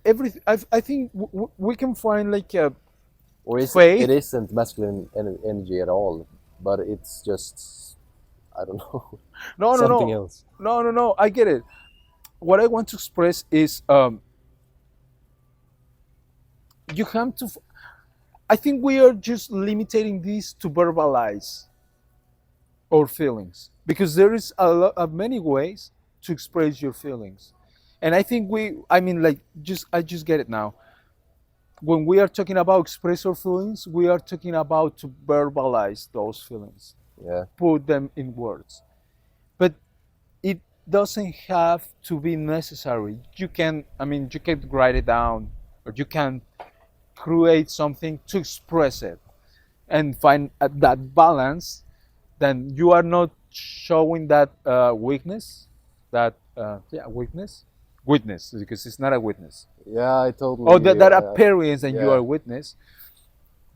S1: I think we can find like a
S2: or is it
S1: faith.
S2: isn't masculine energy at all, but it's just, I don't know,
S1: No, no,
S2: something
S1: no,
S2: else.
S1: no, no, no. I get it. What I want to express is you have to. I think we are just limiting this to verbalize our feelings because there is a lot of many ways to express your feelings, and I think I mean, like, I just get it now. When we are talking about express our feelings, we are talking about to verbalize those feelings,
S2: Yeah,
S1: put them in words. But it doesn't have to be necessary. You can, I mean, you can write it down, or you can create something to express it and find that balance. Then you are not showing that weakness, that witness, because it's not a witness,
S2: yeah, I
S1: or
S2: totally,
S1: that appearance, and you are
S2: yeah,
S1: a witness.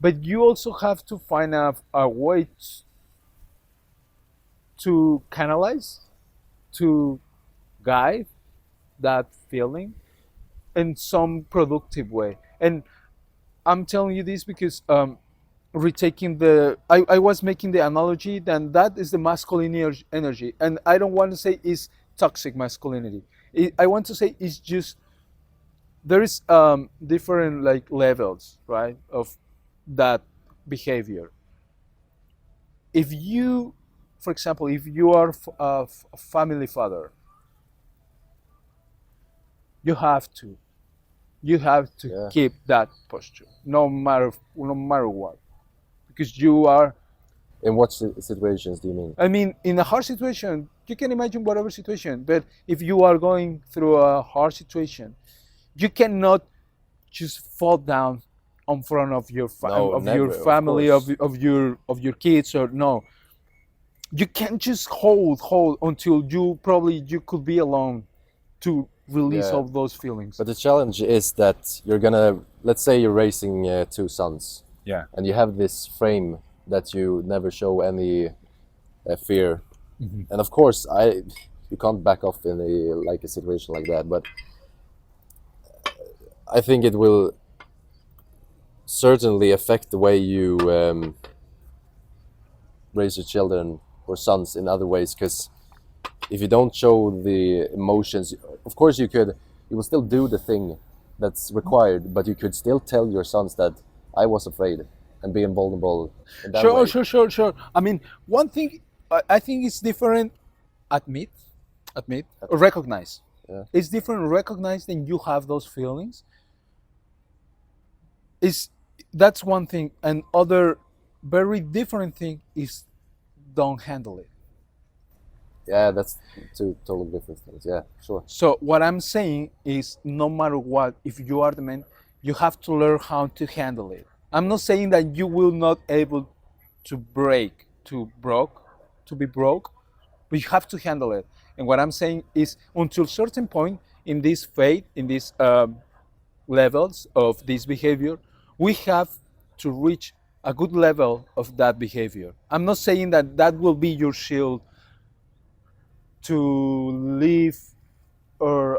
S1: But you also have to find a way to canalize, to guide that feeling in some productive way. And I'm telling you this because retaking I was making the analogy, then that is the masculine energy, and I don't want to say it's toxic masculinity. I want to say it's just there is different like levels, right, of that behavior. If you, for example, if you are a family father, you have to
S2: yeah.
S1: keep that posture no matter what, because you are.
S2: In what situations do you mean?
S1: I mean, in a hard situation, you can imagine whatever situation, but if you are going through a hard situation, you cannot just fall down in front of your
S2: No,
S1: of your
S2: never, of
S1: family,
S2: course.
S1: of your kids, or no. You can't just hold until you could be alone to release
S2: Yeah.
S1: all those feelings.
S2: But the challenge is that you're gonna, let's say you're raising two sons,
S1: Yeah.
S2: and you have this frame that you never show any fear, and of course, you can't back off in a situation like that. But I think it will certainly affect the way you raise your children or sons in other ways. Because if you don't show the emotions, of course you will still do the thing that's required, but you could still tell your sons that I was afraid and being vulnerable in that
S1: Sure,
S2: way.
S1: sure, sure, sure. I mean, one thing. I think it's different. Admit, admit, recognize.
S2: Yeah.
S1: It's different. Recognize that you have those feelings. Is That's one thing, and other very different thing is don't handle it.
S2: Yeah, that's two totally different things. Yeah, sure.
S1: So what I'm saying is, no matter what, if you are the man, you have to learn how to handle it. I'm not saying that you will not able to break, to be broke, but you have to handle it. And what I'm saying is, until certain point in this fate, in these levels of this behavior, we have to reach a good level of that behavior. I'm not saying that that will be your shield to live, or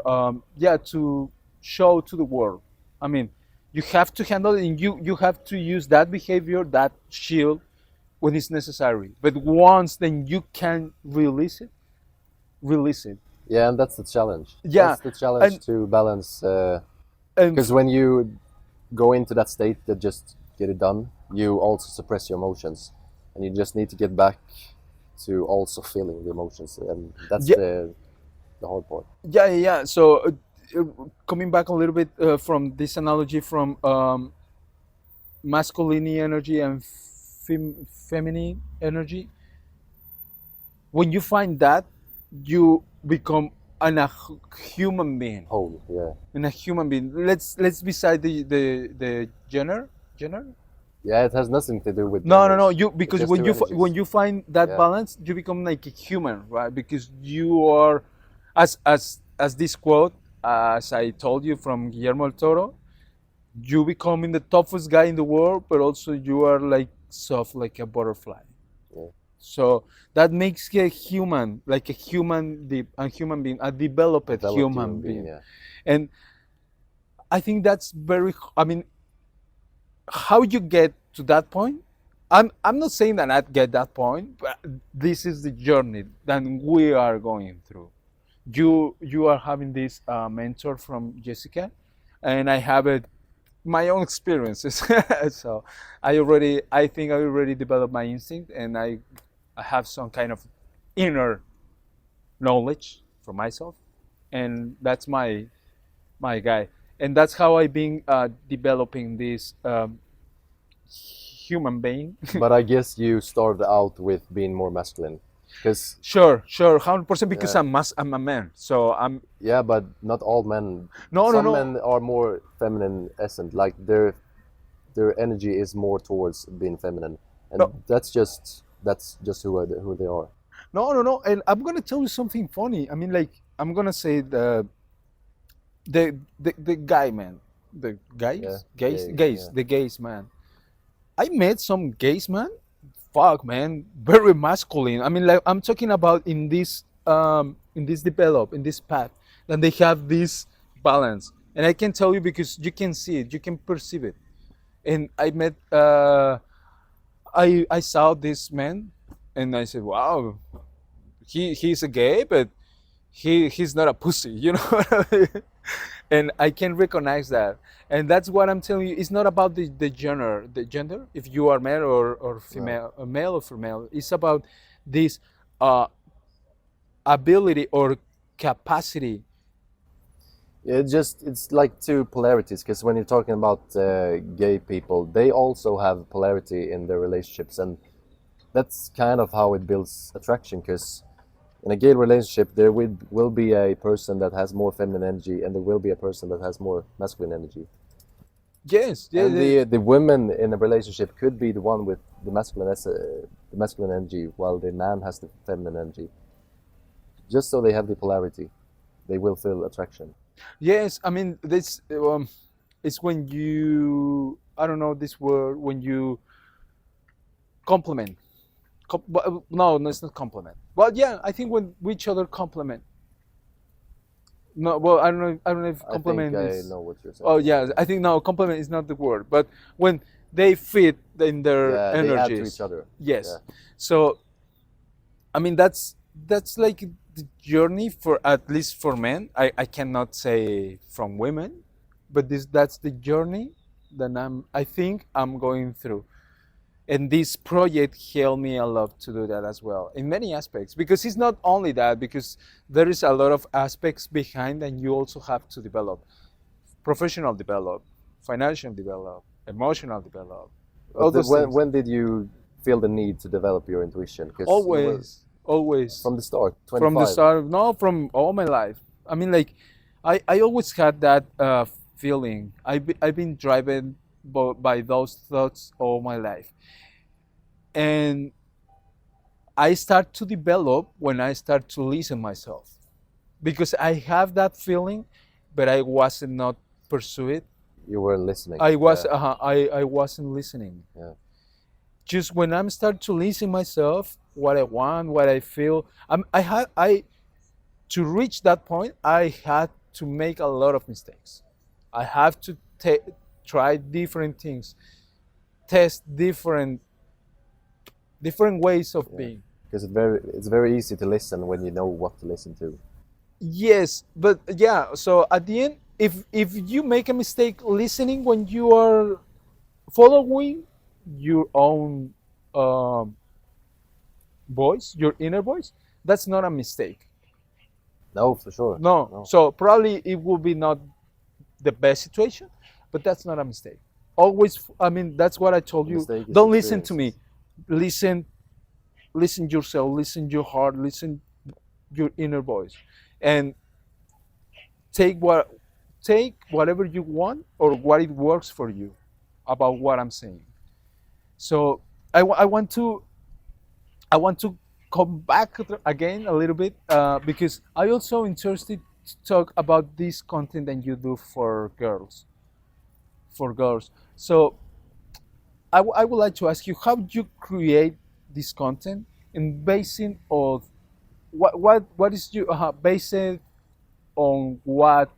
S1: to show to the world. I mean, you have to handle it, and you have to use that behavior, that shield, when it's necessary. But once then you can release it, release it.
S2: Yeah, and that's the challenge.
S1: Yeah,
S2: That's the challenge
S1: and
S2: to balance.
S1: and
S2: Because when you go into that state that just get it done, you also suppress your emotions, and you just need to get back to also feeling the emotions, and that's
S1: yeah,
S2: the hard part.
S1: yeah. So coming back a little bit from this analogy from masculine energy and feminine energy, when you find that, you become a human being.
S2: Whole, yeah,
S1: In a human being. Let's beside the gender.
S2: yeah. It has nothing to do with
S1: No.
S2: genders.
S1: You,
S2: It's
S1: because
S2: just
S1: when
S2: two
S1: you when
S2: energies.
S1: you find that
S2: Yeah,
S1: balance, you become like a human, right? Because you are, as this quote, as I told you from Guillermo del Toro, you becoming the toughest guy in the world, but also you are like soft like a butterfly.
S2: yeah.
S1: So that makes you a human, like a human being, a developed
S2: Developed human
S1: human
S2: being.
S1: being.
S2: Yeah,
S1: And I think that's very. I mean, how you get to that point? I'm not saying that I get that point, but this is the journey that we are going through. You are having this mentor from Jessica, and I have it my own experiences. So I think I already developed my instinct, and I have some kind of inner knowledge for myself, and that's my guy, and that's how I've been developing this human being.
S2: but I guess you started out with being more masculine, because
S1: Sure, 100%, because
S2: yeah,
S1: I'm a man, so I'm
S2: yeah, but not all men. Some
S1: no.
S2: men are more feminine essence, like their energy is more towards being feminine, and
S1: No,
S2: that's just who they are.
S1: no. And I'm gonna tell you something funny. I mean, like, I'm gonna say the guy man, the
S2: Yeah, yeah.
S1: the gays man. I met some gays man. Fuck man, very masculine. I mean, like, I'm talking about in this develop in this path, and they have this balance. And I can tell you because you can see it, you can perceive it. And I met I saw this man, and I said, wow, he's a gay, but he's not a pussy, you know what I mean? And I can recognize that. And that's what I'm telling you. It's not about the gender, if you are male or
S2: No.
S1: female, male or female. It's about this uh, ability or capacity.
S2: It's like two polarities, because when you're talking about gay people, they also have polarity in their relationships, and that's kind of how it builds attraction. Because in a gay relationship, there will be a person that has more feminine energy, and there will be a person that has more masculine energy.
S1: Yes, yeah,
S2: And the women in a relationship could be the one with the masculine energy, while the man has the feminine energy. Just so they have the polarity, they will feel attraction.
S1: yes. I mean, this it's when you, I don't know this word, when you compliment. No, it's not compliment. Well, yeah, I think when each other compliment. No, well, I don't know. I don't know if
S2: I think
S1: compliment
S2: I
S1: is.
S2: know what you're saying.
S1: Oh yeah, I think no, compliment is not the word. But when they fit in their
S2: Yeah, they add to each
S1: energies,
S2: other.
S1: yes.
S2: Yeah.
S1: So I mean, that's like the journey for, at least for men. I cannot say from women, but that's the journey that I think I'm going through. And this project helped me a lot to do that as well in many aspects, because it's not only that, because there is a lot of aspects behind, and you also have to develop professional develop, financial develop, emotional develop, all those things.
S2: When did you feel the need to develop your intuition? Because you were
S1: Always
S2: from the start,
S1: from the
S2: 25.
S1: start, no, from all my life. I mean, like, I always had that feeling. I've been driven by those thoughts all my life. And I start to develop when I start to listen myself, because I have that feeling, but I wasn't not pursue it.
S2: You weren't listening.
S1: I wasn't listening.
S2: Yeah.
S1: Just when I'm start to listen myself, what I want, what I feel, I to reach that point, I had to make a lot of mistakes. I have to try different things, test different ways of
S2: Yeah.
S1: being.
S2: Because it's very easy to listen when you know what to listen to.
S1: Yes, but yeah. So at the end, if you make a mistake listening when you are following your own um, voice, your inner voice, that's not a mistake.
S2: No, for sure.
S1: No.
S2: No.
S1: So probably it will be not the best situation, but that's not a mistake. Always, I mean, that's what I told
S2: The
S1: you.
S2: mistake is
S1: Don't listen to me.
S2: experiences.
S1: Listen, listen yourself. Listen your heart. Listen your inner voice, and take what take whatever you want or what it works for you about what I'm saying. So I want to come back again a little bit, because I also interested to talk about this content that you do for girls. So I would like to ask you, how do you create this content, and basing of what is you based on what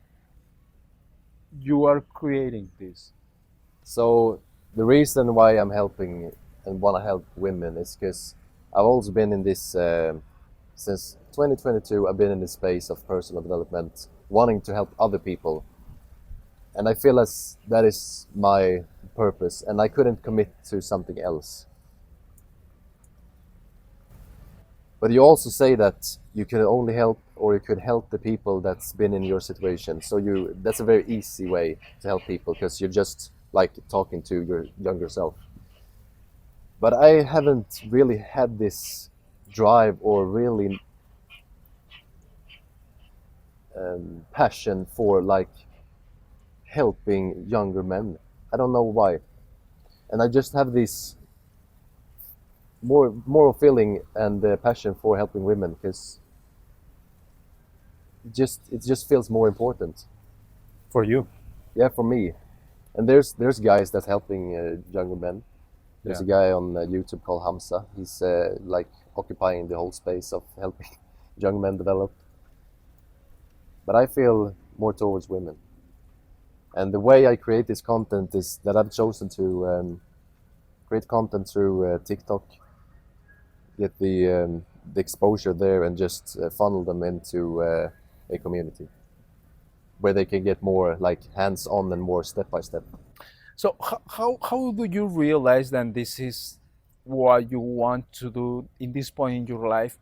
S1: you are creating this.
S2: So the reason why I'm helping and want to help women is because I've also been in this since 2022. I've been in this space of personal development, wanting to help other people, and I feel as that is my purpose, and I couldn't commit to something else. But you also say that you can only help, or you could help the people that's been in your situation. So that's a very easy way to help people, because you're just like talking to your younger self. But I haven't really had this drive or really passion for like helping younger men. I don't know why, and I just have this more feeling and passion for helping women, because it just feels more important.
S1: For you.
S2: Yeah, for me. And there's guys that's helping younger men. There's
S1: Yeah.
S2: a guy on YouTube called Hamza. He's like occupying the whole space of helping young men develop. But I feel more towards women. And the way I create this content is that I've chosen to create content through TikTok, get the exposure there, and just funnel them into a community where they can get more like hands-on and more step by step.
S1: So how do you realize that this is what you want to do in this point in your life?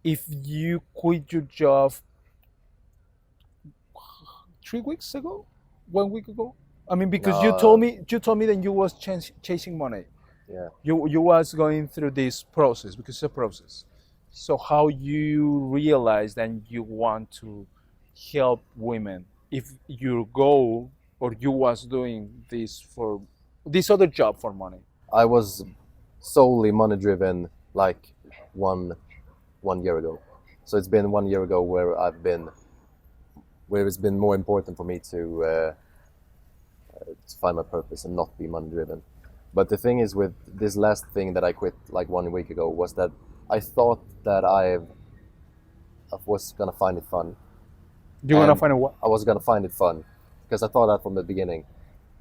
S1: If you quit your job 3 weeks ago, 1 week ago, I mean, because
S2: No,
S1: you told me that you was chasing money.
S2: yeah.
S1: You was going through this process, because it's a process. So how you realize that you want to help women, if your goal, or you was doing this for this other job for money?
S2: I was solely money driven like one year ago. So it's been 1 year ago where it's been more important for me to find my purpose and not be money driven. But the thing is, with this last thing that I quit like 1 week ago, was that I thought that I was gonna find it fun.
S1: You want to
S2: And
S1: find a what?
S2: I was gonna find it fun, because I thought that from the beginning.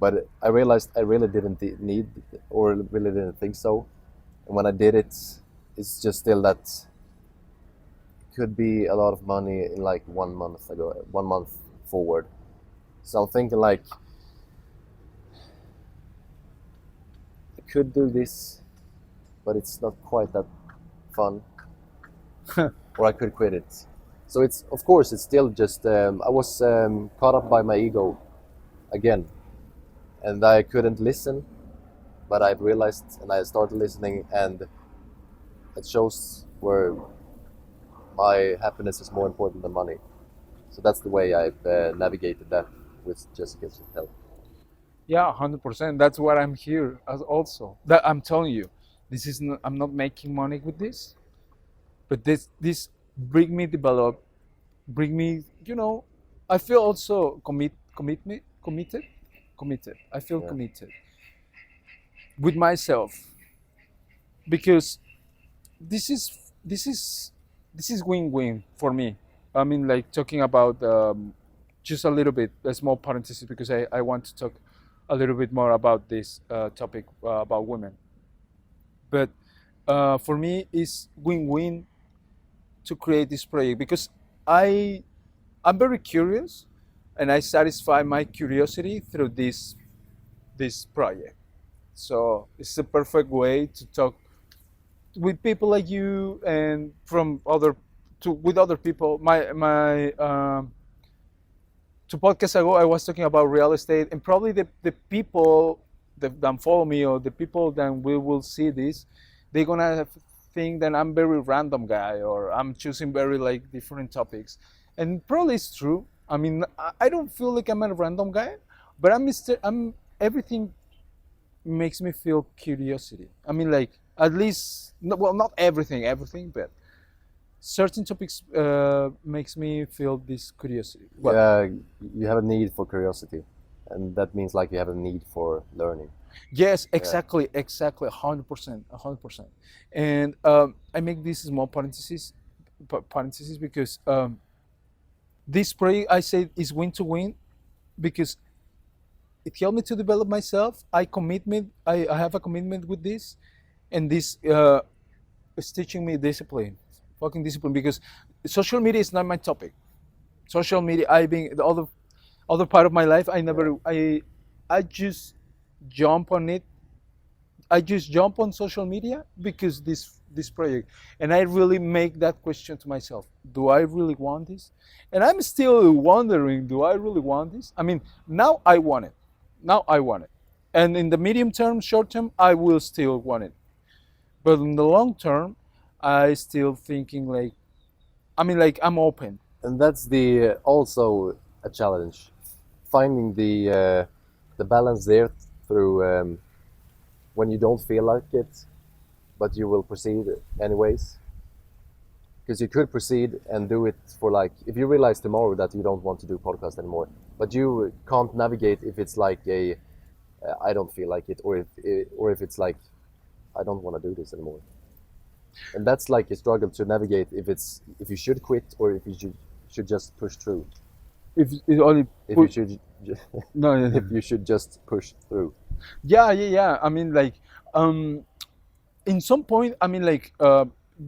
S2: But I realized I really didn't need, or really didn't think so. And when I did it, it's just still that it could be a lot of money in like 1 month forward. So I'm thinking like I could do this but it's not quite that fun, or I could quit it. So it's, of course, it's still just I was caught up by my ego again, and I couldn't listen, but I realized and I started listening, and it shows where my happiness is more important than money. So that's the way I've navigated that with Jessica's help.
S1: Yeah, 100%. That's what I'm here as also. That I'm telling you, this is not, I'm not making money with this, but this bring me develop, bring me, I feel also committed. I feel
S2: Yeah.
S1: committed with myself because this is this is this is win-win for me. I mean, like talking about just a little bit, a small parenthesis, because I want to talk a little bit more about this topic about women. But for me, it's win-win to create this project because I I'm very curious, and I satisfy my curiosity through this project. So it's a perfect way to talk with people like you and from other to with other people. My 2 podcasts ago, I was talking about real estate, and probably the people that follow me or the people that will see this, they're gonna think that I'm very random guy or I'm choosing very like different topics, and probably it's true. I mean, I don't feel like I'm a random guy, but I'm everything makes me feel curiosity. I mean, like at least well, not everything, but certain topics makes me feel this curiosity. What?
S2: Yeah, you have a need for curiosity, and that means like you have a need for learning.
S1: Yes,
S2: Yeah.
S1: exactly, 100%, 100%. And I make this small parenthesis because this project I say is win to win because it helped me to develop myself. I have a commitment with this, and this is teaching me discipline, fucking discipline. Because social media is not my topic. Social media, I being the other part of my life, I
S2: Yeah.
S1: never, I just jump on it. I just jump on social media because this project, and I really make that question to myself: do I really want this? And I'm still wondering: do I really want this? I mean, now I want it. Now I want it, and in the medium term, short term, I will still want it. But in the long term, I still thinking like, I mean, like I'm open.
S2: And that's the also a challenge, finding the balance there through when you don't feel like it, but you will proceed anyways. Because you could proceed and do it for like, if you realize tomorrow that you don't want to do podcast anymore, but you can't navigate if it's like a I don't feel like it, or if it's like I don't want to do this anymore. And that's like a struggle to navigate if you should quit or if you should just push through.
S1: If it only
S2: If
S1: put,
S2: you should
S1: no,
S2: if you should just push through.
S1: yeah. I mean, like, in some point, I mean, like,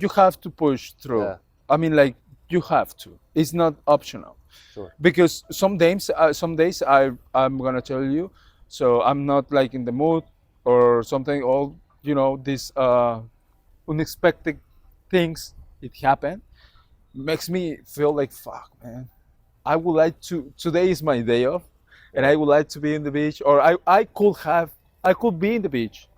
S1: you have to push through.
S2: Yeah.
S1: I mean, like, you have to. It's not optional.
S2: Sure.
S1: Because some days I'm gonna tell you, so I'm not like in the mood or something. All these unexpected things it happen makes me feel like fuck, man. I would like to. Today is my day off, and
S2: Yeah.
S1: I would like to be in the beach, or I could be in the beach.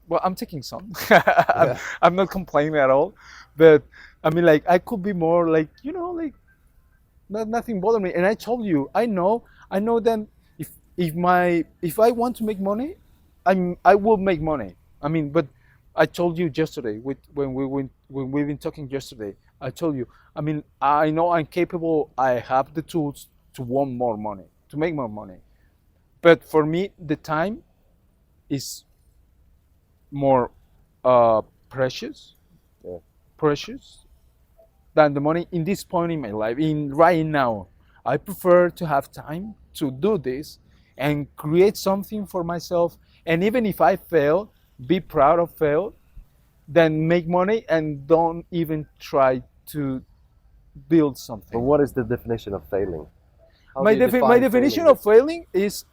S1: Well, I'm taking some.
S2: Yeah.
S1: I'm not complaining at all, but I mean, like I could be more like like nothing bother me. And I told you, I know that if I want to make money, I will make money. I mean, but I told you yesterday when we've been talking yesterday. I told you, I mean, I know I'm capable. I have the tools to want more money, to make more money. But for me, the time is more precious,
S2: Yeah.
S1: precious than the money in this point in my life. In right now, I prefer to have time to do this and create something for myself. And even if I fail, be proud of fail, then make money and don't even try to build
S2: But
S1: something.
S2: what is the definition of failing? How
S1: My,
S2: do you
S1: my
S2: define
S1: definition
S2: failing?
S1: of failing is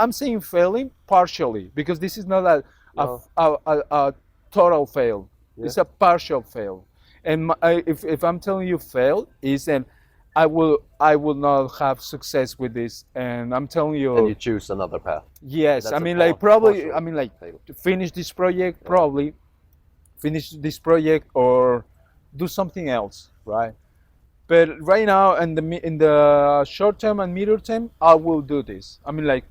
S1: I'm saying failing partially because this is not
S2: No.
S1: a total fail.
S2: Yeah.
S1: It's a partial fail. And if I'm telling you fail, is then I will not have success with this. And I'm telling you,
S2: And you choose another path.
S1: yes.
S2: That's
S1: I
S2: a
S1: mean, like probably.
S2: partial
S1: I mean, like
S2: fail.
S1: to finish this project, probably finish this project or do something else, right? But right now, in the short term and middle term, I will do this. I mean, like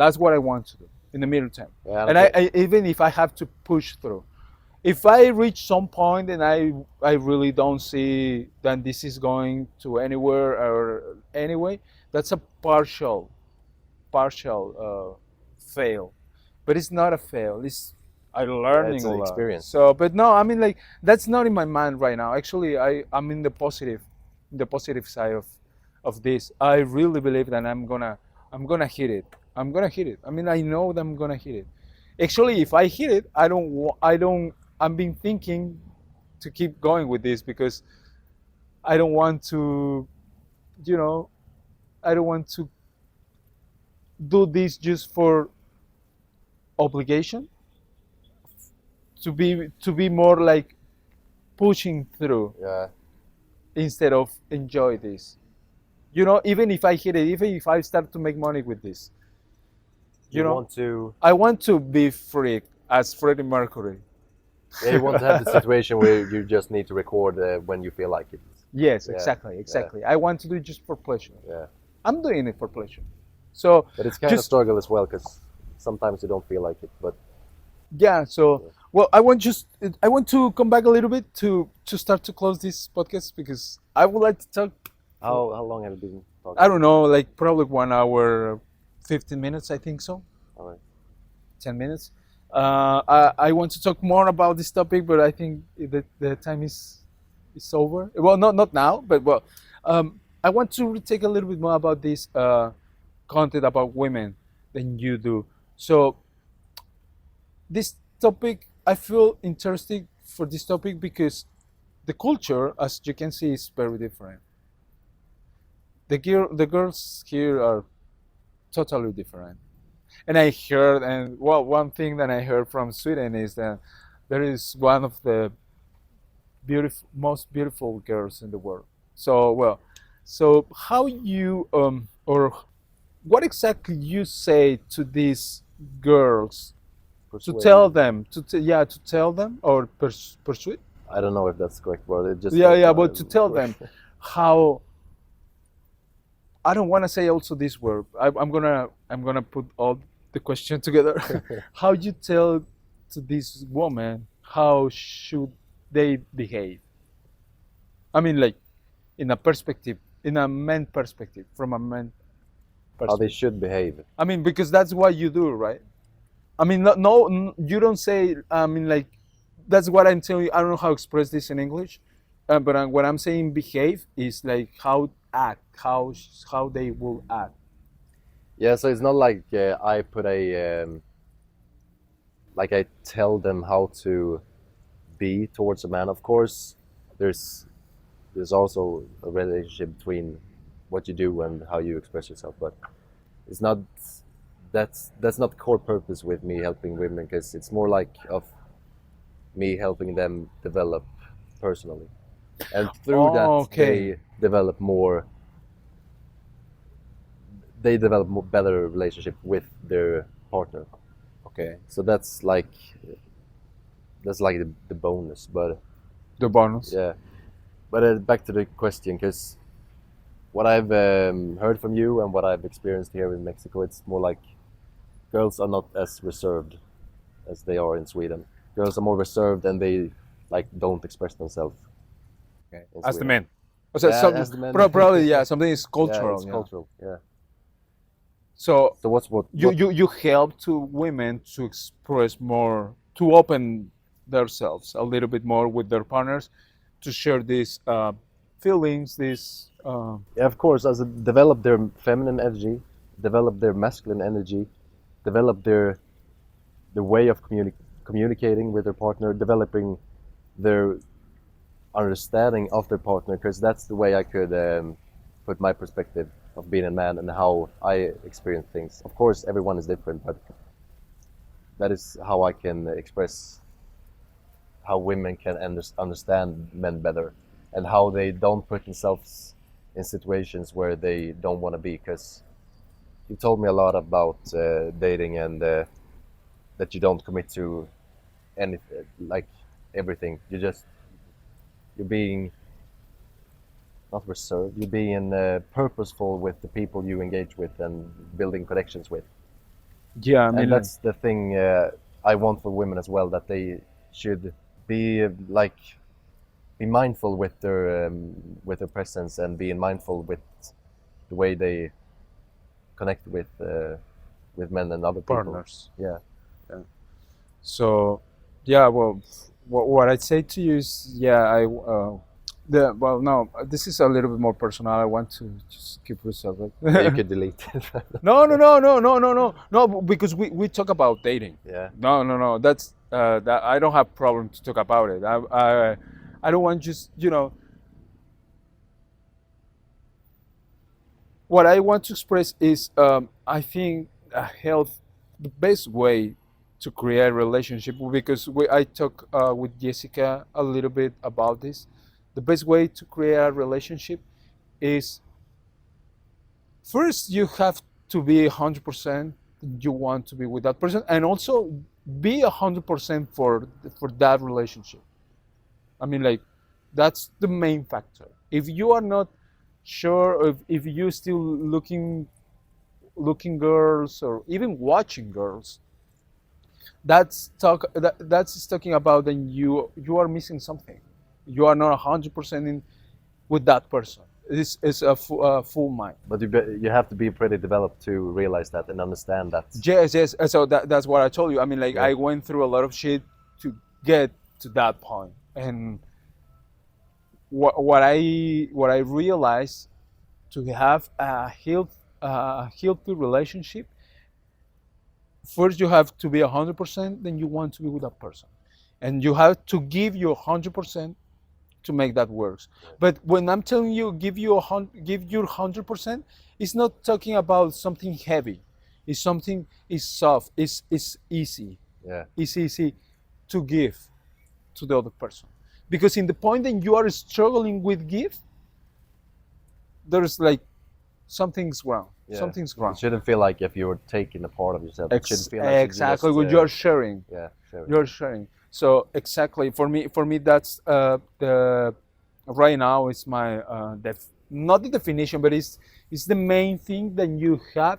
S1: that's what I want to do in the middle term.
S2: Yeah,
S1: And I even if I have to push through, if I reach some point and I really don't see that this is going to anywhere or anyway, that's a partial fail, but it's not a fail. It's I'm learning
S2: it's
S1: a
S2: an
S1: lot.
S2: experience.
S1: So, but no, I mean like that's not in my mind right now. Actually, I'm in the positive side of this. I really believe that I'm gonna hit it. I'm gonna hit it. I mean, I know that I'm gonna hit it. Actually, if I hit it, I don't. I've been thinking to keep going with this because I don't want to, you know, I don't want to do this just for obligation. To be more like pushing through
S2: Yeah.
S1: instead of enjoy this. You know, even if I hit it, even if I start to make money with this, you know,
S2: want to.
S1: I want to be free as Freddie Mercury.
S2: Yeah, you want to have the situation where you just need to record when you feel like it.
S1: Yes,
S2: Yeah,
S1: exactly. I want to do it just for pleasure.
S2: Yeah.
S1: I'm doing it for pleasure. So,
S2: But it's kind of
S1: just
S2: struggle as well because sometimes you don't feel like it. But
S1: yeah. So, well, I want to come back a little bit to start to close this podcast because I would like to talk.
S2: how long have you been talking?
S1: I don't know, like probably 1 hour, 15 minutes. I think so.
S2: All right.
S1: 10 minutes. I want to talk more about this topic, but I think the time is over. Well, not now, but well, I want to take a little bit more about this content about women than you do. So this topic, I feel interested for this topic because the culture, as you can see, is very different. The girls here are totally different. And I heard, and well, one thing that I heard from Sweden is that there is one of the most beautiful girls in the world. So well, so how you or what exactly you say to these girls to tell them to tell them or persuade?
S2: I don't know if that's the correct word. It just
S1: Yeah, but to tell them how. I don't want to say also this word. I'm gonna put all the question together. How you tell to this woman how should they behave? I mean, like in a perspective, in a man perspective, from a man
S2: how
S1: perspective.
S2: they should behave.
S1: I mean, because that's what you do, right? I mean, no, you don't say. I mean, like that's what I'm telling you. I don't know how to express this in English, but what I'm saying behave is like how act, how they will act.
S2: Yeah, so it's not like I put like I tell them how to be towards a man. Of course, there's also a relationship between what you do and how you express yourself, but it's not that's not the core purpose with me helping women because it's more like of me helping them develop personally, and through that
S1: Okay.
S2: they develop more better relationship with their partner.
S1: Okay.
S2: So that's like the bonus, but
S1: The bonus.
S2: yeah. But back to the question, because what I've heard from you and what I've experienced here in Mexico, it's more like girls are not as reserved as they are in Sweden. Girls are more reserved and they like don't express themselves.
S1: Okay.
S2: in
S1: As the
S2: Sweden.
S1: man. So
S2: Yeah,
S1: some,
S2: as the man.
S1: probably yeah, something is
S2: Yeah,
S1: cultural.
S2: it's
S1: Yeah.
S2: cultural. Yeah.
S1: So
S2: So what
S1: you help to women to express more, to open themselves a little bit more with their partners, to share these feelings, these.
S2: Yeah, of course, as develop their feminine energy, develop their masculine energy, develop their way of communicating with their partner, developing their understanding of their partner, because that's the way I could put my perspective of being a man and how I experience things. Of course, everyone is different, but that is how I can express how women can understand men better, and how they don't put themselves in situations where they don't want to be. Because you told me a lot about dating, and that you don't commit to anything, like everything. You're being not reserved. You're being purposeful with the people you engage with and building connections with.
S1: Yeah, I
S2: And
S1: mean,
S2: that's the thing I want for women as well, that they should be be mindful with their presence, and being mindful with the way they connect with men and other people.
S1: partners.
S2: Yeah.
S1: So, yeah, well, what I'd say to you is, yeah, well, no, this is a little bit more personal. I want to just keep it separate.
S2: Yeah, you could delete it.
S1: No, because we talk about dating.
S2: Yeah.
S1: No, that's that I don't have problem to talk about it. I don't want just, what I want to express is, I think the best way to create a relationship, because I talk with Jessica a little bit about this. The best way to create a relationship is, first you have to be 100% you want to be with that person, and also be 100% for that relationship. I mean, like, that's the main factor. If you are not sure, if you're still looking girls, or even watching girls, that's talking about, then you are missing something. You are not 100% in with that person. This is a full mind.
S2: But you have to be pretty developed to realize that and understand that.
S1: Yes. So that's what I told you. I mean, like,
S2: Yeah.
S1: I went through a lot of shit to get to that point. And what I realized, to have a healthy relationship, first you have to be 100%. Then you want to be with that person, and you have to give your 100% to make that works. But when I'm telling you give your 100%, it's not talking about something heavy. It's something is soft. It's easy.
S2: Yeah.
S1: It's easy to give to the other person, because in the point that you are struggling with give, there's like something's wrong.
S2: Yeah.
S1: Something's wrong.
S2: It shouldn't feel like if you were taking a part of yourself. It shouldn't feel like
S1: Exactly
S2: you
S1: what
S2: just,
S1: you're sharing.
S2: Yeah, sure.
S1: You're sharing. So exactly, for me that's the right now is my not the definition, but it's the main thing that you have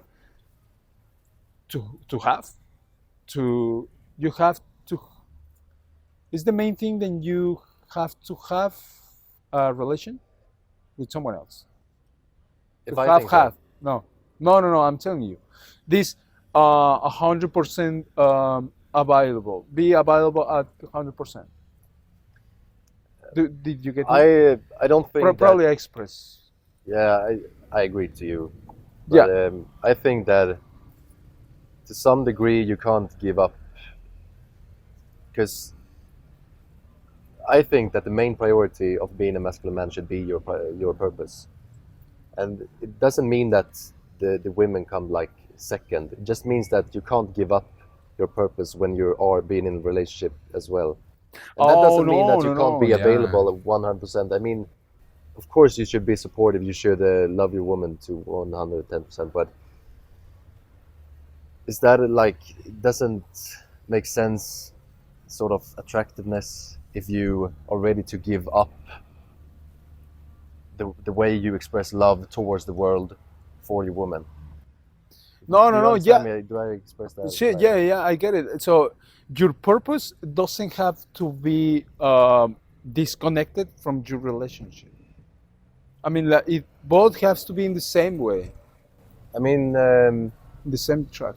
S1: to have to you have to it's the main thing that you have to have a relation with someone else.
S2: If
S1: To
S2: I
S1: have
S2: think
S1: have
S2: so.
S1: no, I'm telling you, this 100% available. Be available at 100%. Did you get me?
S2: I don't think
S1: Probably
S2: that.
S1: express.
S2: Yeah, I agree to you.
S1: Yeah.
S2: But I think that to some degree you can't give up, because I think that the main priority of being a masculine man should be your purpose, and it doesn't mean that the women come like second. It just means that you can't give up your purpose when you are being in a relationship as well, and that
S1: Oh
S2: doesn't mean that you can't
S1: no,
S2: be
S1: yeah.
S2: available 100%. I mean, of course you should be supportive. You should love your woman to 110%, but is that like, it doesn't make sense, sort of attractiveness, if you are ready to give up the way you express love towards the world for your woman?
S1: No,
S2: Do you
S1: yeah.
S2: understand me? Do I express that
S1: Shit,
S2: right?
S1: yeah, I get it. So your purpose doesn't have to be disconnected from your relationship. I mean, like, it both has to be in the same way,
S2: I mean,
S1: in the same track.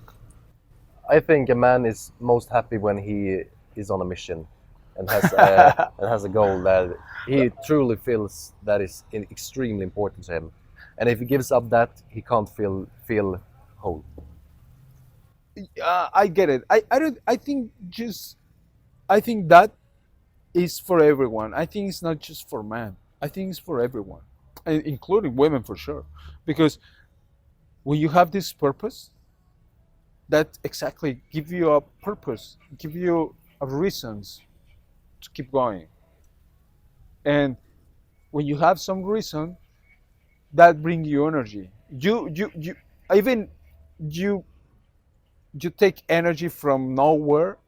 S2: I think a man is most happy when he is on a mission and has and has a goal that he truly feels that is extremely important to him. And if he gives up that, he can't feel whole.
S1: I get it. I don't. I think just. I think that is for everyone. I think it's not just for men. I think it's for everyone, including women for sure. Because when you have this purpose, that exactly give you a purpose, give you a reasons to keep going. And when you have some reason, that brings you energy. You even you you take energy from nowhere,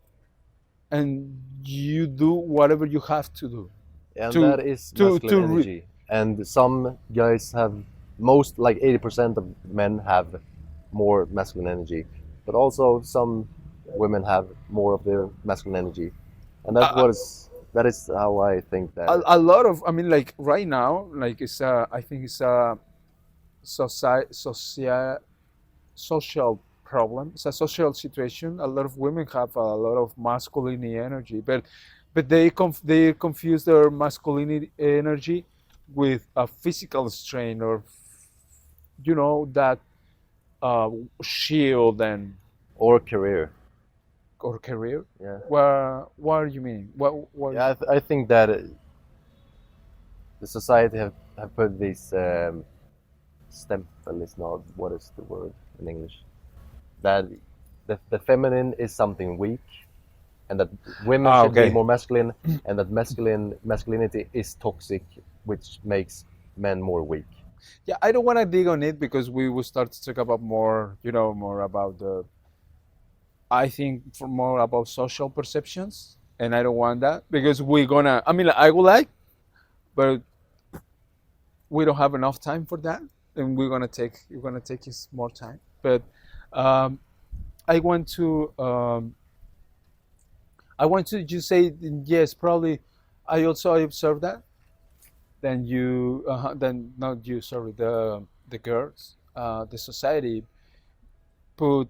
S1: and you do whatever you have to do
S2: And
S1: to
S2: that is
S1: to
S2: masculine energy. And some guys have, most like 80% of men have more masculine energy, but also some women have more of their masculine energy, and
S1: a,
S2: that is how I think that.
S1: a lot of, I mean, like right now, like it's I think it's a social problem. It's a social situation. A lot of women have a lot of masculinity energy, but they confuse their masculinity energy with a physical strain, or that uh, shield and
S2: Or career.
S1: or career.
S2: Yeah.
S1: What do you mean? What?
S2: Yeah, I think that the society have put this stempel, is not, what is the word in English, that the feminine is something weak, and that women should be
S1: Okay.
S2: more masculine, and that masculinity is toxic, which makes men more weak.
S1: Yeah, I don't want to dig on it because we will start to talk about more, more about I think for more about social perceptions, and I don't want that because we're gonna. I mean, I would like, but we don't have enough time for that, and we're gonna take us more time. But um, I want to just say yes. Probably, I observe that. Then not you. Sorry, the girls, the society put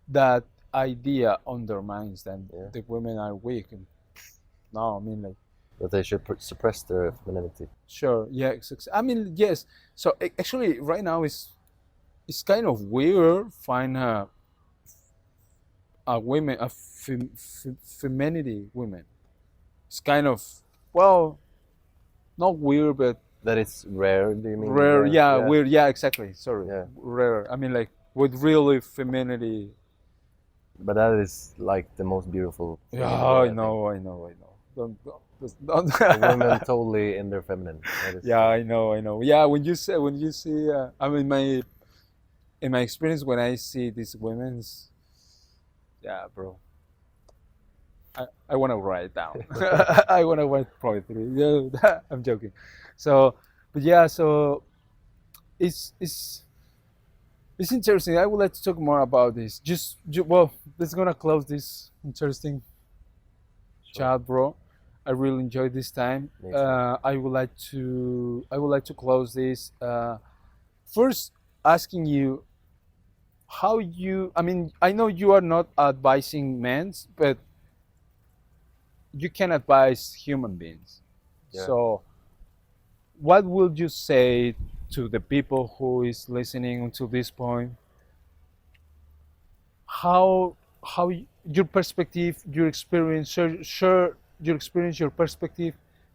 S1: that idea on their minds that
S2: Yeah.
S1: the women are weak. And no, I mean, like,
S2: That they should suppress their femininity.
S1: sure, yeah, I mean, yes. So actually, right now it's kind of weird find a women a femininity women. It's kind of, well, not weird, but
S2: That it's rare. Do you mean
S1: rare.
S2: rare?
S1: Yeah, weird. Yeah, exactly. Sorry,
S2: Yeah.
S1: rare. I mean, like with really femininity.
S2: But that is like the most beautiful thing
S1: Yeah,
S2: in the world,
S1: I
S2: I think.
S1: know, I know, I know. Don't.
S2: The women totally in their feminine. That is,
S1: Yeah, I know, I know. Yeah, when you see, I mean, in my experience, when I see these women's, yeah, bro, I want to write it down. I want to write poetry. Yeah, I'm joking. So, but yeah, so it's interesting. I would like to talk more about this. Well, let's gonna close this interesting
S2: sure.
S1: chat, bro. I really enjoyed this time.
S2: Me too.
S1: I would like to close this first asking you how you. I mean, I know you are not advising men, but you can advise human beings.
S2: Yeah.
S1: So, what would you say to the people who is listening until this point? How your perspective, your experience, share your experience, your perspective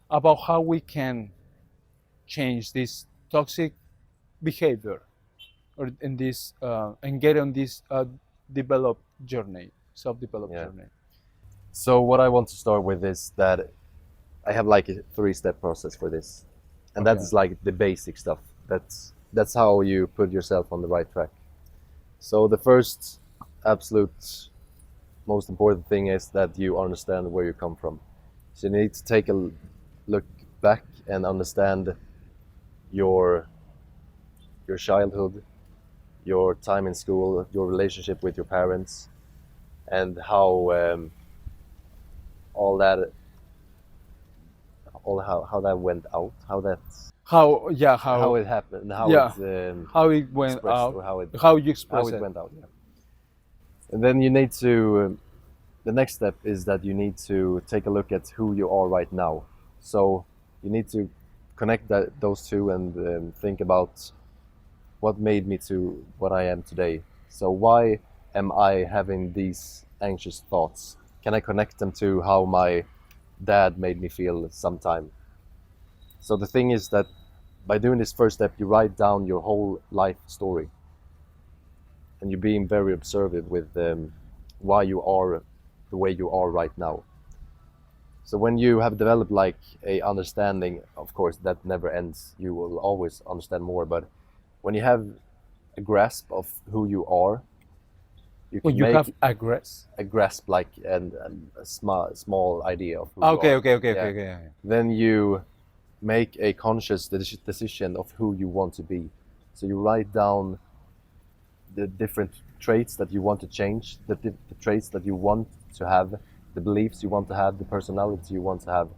S1: about how we can change this toxic behavior, or in this and get on this developed journey, self-developed
S2: Yeah.
S1: journey.
S2: So what I want to start with is that I have like a 3-step process for this, and
S1: Okay.
S2: that's like the basic stuff. That's how you put yourself on the right track. So the first absolute most important thing is that you understand where you come from. So you need to take a look back and understand your childhood, your time in school, your relationship with your parents, and how how that went out, how it happened, how
S1: yeah,
S2: it
S1: how it went
S2: expressed,
S1: out,
S2: or
S1: how you
S2: how
S1: express
S2: it
S1: it.
S2: went out. Yeah. And then you need to. The next step is that you need to take a look at who you are right now. So you need to connect those two and think about what made me to what I am today. So why am I having these anxious thoughts? Can I connect them to how my dad made me feel sometime? So the thing is that by doing this first step, you write down your whole life story, and you're being very observant with why you are the way you are right now. So when you have developed like a understanding, of course that never ends. You will always understand more. But when you have a grasp of who you are, you
S1: When
S2: can
S1: you have
S2: make
S1: aggress.
S2: a grasp like and a small idea of who you
S1: Okay,
S2: are.
S1: okay, okay, okay,
S2: Yeah.
S1: okay.
S2: Then you make a conscious decision of who you want to be. So you write down the different traits that you want to change, the traits that you want to have, the beliefs you want to have, the personality you want to have.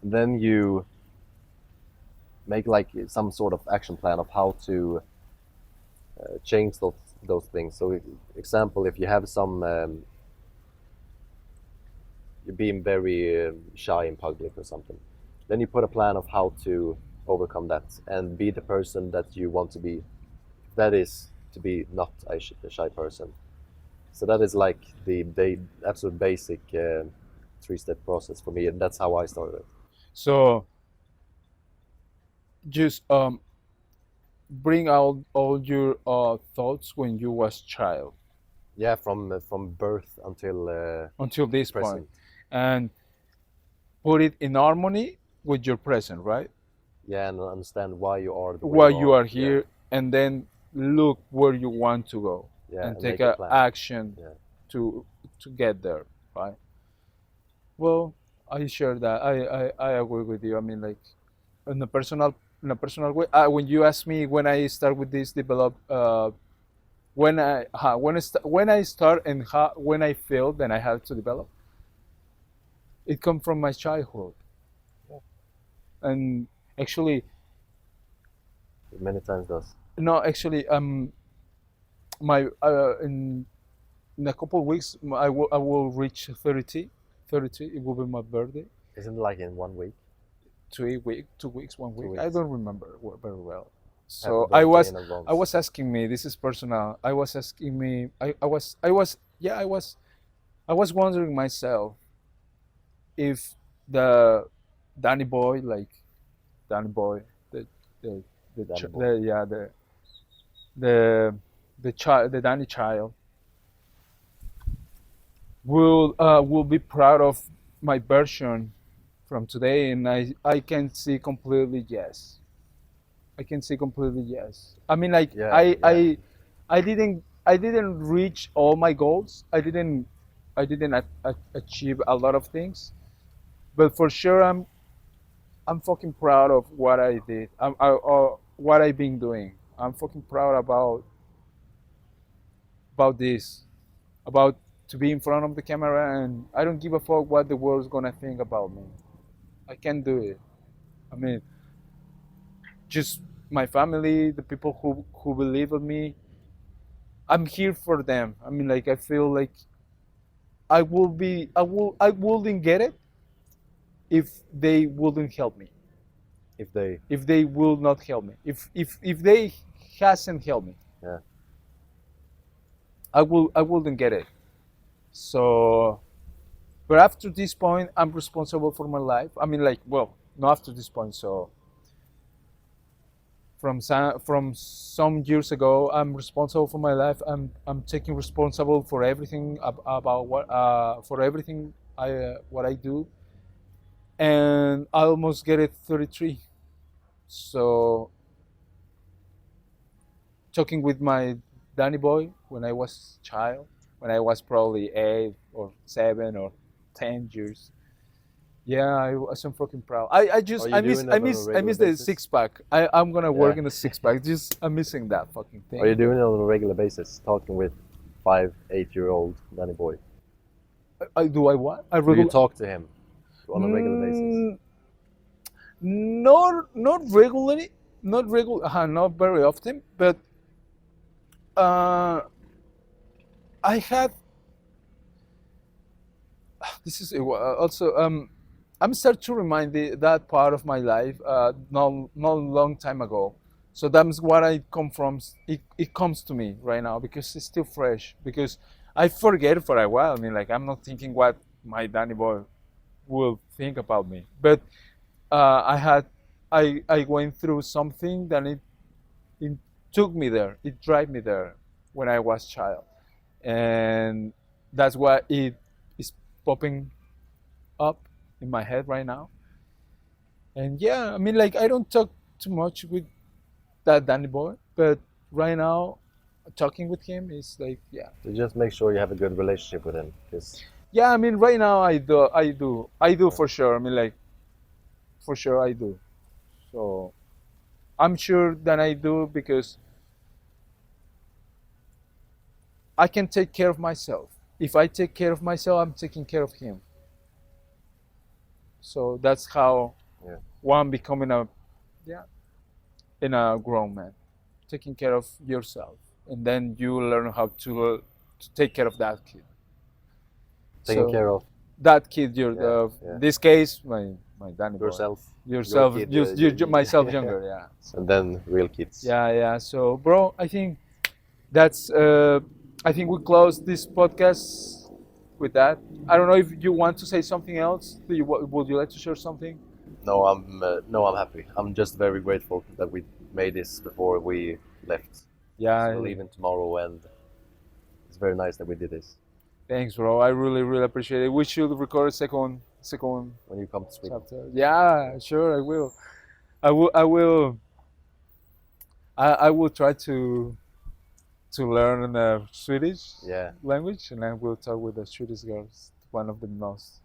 S2: And then you make like some sort of action plan of how to change those things. So, example, if you have some, you're being very shy in public or something, then you put a plan of how to overcome that and be the person that you want to be. That is to be not a shy person. So that is like the absolute basic three-step process for me, and that's how I started.
S1: So just bring out all your thoughts when you was child
S2: Yeah, from birth until
S1: until this point,
S2: present.
S1: and put it in harmony with your present, right?
S2: Yeah, and understand why you are the way
S1: While
S2: you
S1: you
S2: are.
S1: are
S2: Yeah,
S1: here, and then look where you want to go
S2: yeah,
S1: and
S2: and
S1: take
S2: make a
S1: a
S2: plan.
S1: action
S2: Yeah,
S1: to get there, right? Well, I share that. I agree with you. I mean, like in a personal way. When you ask me when I start with this develop, when I start and when I feel then I have to develop, it come from my childhood. And actually,
S2: it many times does.
S1: no, actually, my in a couple of weeks I will reach 30. 30. It will be my birthday.
S2: Isn't it like in 1 week,
S1: 2 weeks, 2 weeks, one
S2: two
S1: week. I
S2: weeks?
S1: don't remember very well.
S2: Happy
S1: So
S2: birthday in
S1: I
S2: advance.
S1: was asking me. This is personal. I was asking me. I was yeah. I was wondering myself if the Danny boy, like Danny boy, the the
S2: Danny boy.
S1: the yeah the child, the Danny child, will be proud of my version from today, and I can see completely yes. I can say completely yes. I mean, like
S2: Yeah, yeah.
S1: I didn't reach all my goals. I didn't achieve a lot of things, but for sure I'm fucking proud of what I did. Or what I've been doing. I'm fucking proud about this, about to be in front of the camera, and I don't give a fuck what the world's gonna think about me. I can do it. I mean, just my family, the people who believe in me, I'm here for them. I mean, like I feel like I wouldn't get it if they wouldn't help me.
S2: If they,
S1: If they will not help me. If they hasn't helped me,
S2: yeah,
S1: I wouldn't get it. So, but after this point, I'm responsible for my life. I mean, like, well, not after this point. So, from some years ago, I'm responsible for my life. I'm taking responsible for everything about what for everything what I do, and I almost get it 33. So talking with my Danny boy when I was child, when I was probably 8 or 7 or 10 years. Yeah, I'm fucking proud. I
S2: are
S1: just
S2: you doing that on a
S1: I
S2: regular
S1: miss the
S2: basis?
S1: six pack. I'm gonna work
S2: Yeah.
S1: in the six pack. Just I'm missing that fucking
S2: Are you
S1: thing.
S2: doing it on a regular basis? Talking with 5, 8-year-old Danny boy.
S1: I do I what? I
S2: Do you
S1: regular.
S2: talk to him on a regular basis?
S1: Mm, not regularly, not very often. But uh, I had this is also I'm start to remind that part of my life not long time ago. So that's what I come from. It comes to me right now because it's still fresh. Because I forget it for a while. I mean, like I'm not thinking what my Danny boy will think about me. But I had I went through something that it took me there. It drive me there when I was child, and that's why it is popping up in my head right now. And yeah, I mean, like I don't talk too much with that Danny boy, but right now, talking with him is like yeah,
S2: So just make sure you have a good relationship with him, because
S1: yeah. I mean, right now I do for sure. I mean, like for sure I do. So I'm sure that I do because I can take care of myself. If I take care of myself, I'm taking care of him. So that's how
S2: yeah,
S1: one becoming a yeah in a grown man, taking care of yourself, and then you learn how to take care of that kid.
S2: taking
S1: So
S2: care of
S1: that kid, your
S2: yeah, yeah,
S1: in this case, my Danny boy,
S2: yourself, your
S1: yourself,
S2: kid,
S1: myself younger, yeah.
S2: and
S1: So
S2: then real kids.
S1: yeah, yeah. So bro, I think that's I think we close this podcast with that. I don't know if you want to say something else. Would you like to share something?
S2: No, I'm happy. I'm just very grateful that we made this before we left.
S1: Yeah,
S2: We're leaving tomorrow, and it's very nice that we did this.
S1: thanks, bro. I really, really appreciate it. We should record a second
S2: When you come to Sweden,
S1: chapter. Yeah, sure, I will. I will. I will. I will try to learn Swedish
S2: yeah,
S1: language, and I will talk with the Swedish girls, one of the most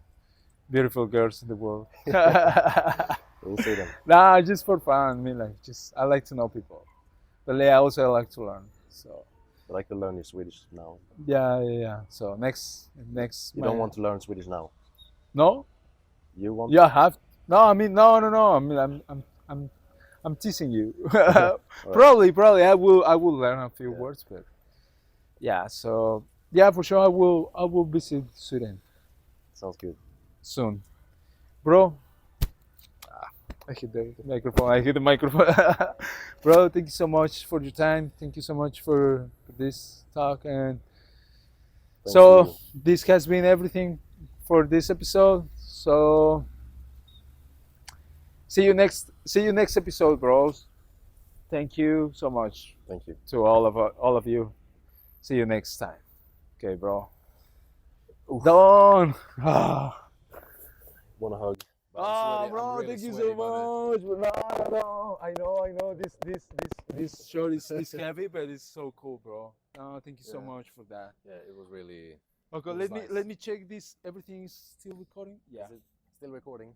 S1: beautiful girls in the world.
S2: we'll see them.
S1: Nah, just for fun. I mean, like, just I like to know people, but yeah, also I like to learn. So
S2: I like to learn your Swedish now.
S1: yeah, yeah, yeah. So next.
S2: You don't want to learn Swedish now.
S1: No?
S2: You want?
S1: Yeah, I have. No, I mean, no. I mean, I'm teasing you.
S2: Alright.
S1: Probably, I will learn a few
S2: Yeah.
S1: words, but yeah. So yeah, for sure, I will visit Sweden
S2: Sounds good.
S1: soon, bro. I hit the microphone. I hit the microphone. Bro, thank you so much for your time. Thank you so much for this talk. And
S2: Thanks
S1: so
S2: to you.
S1: this has been everything for this episode. So see you next episode, bros. Thank you so much
S2: Thank you.
S1: to all of you. See you next time. Okay, bro. Done.
S2: Want a hug? But
S1: Ah,
S2: I'm
S1: bro,
S2: really
S1: thank you
S2: sweaty
S1: so
S2: about it.
S1: much. No. I know. This shirt is heavy, but it's so cool, bro. Thank you so
S2: Yeah.
S1: much for that.
S2: Yeah, it was really.
S1: Okay,
S2: It was
S1: let me
S2: nice.
S1: let me check this. Everything is still recording. Yeah.
S2: Is it still recording?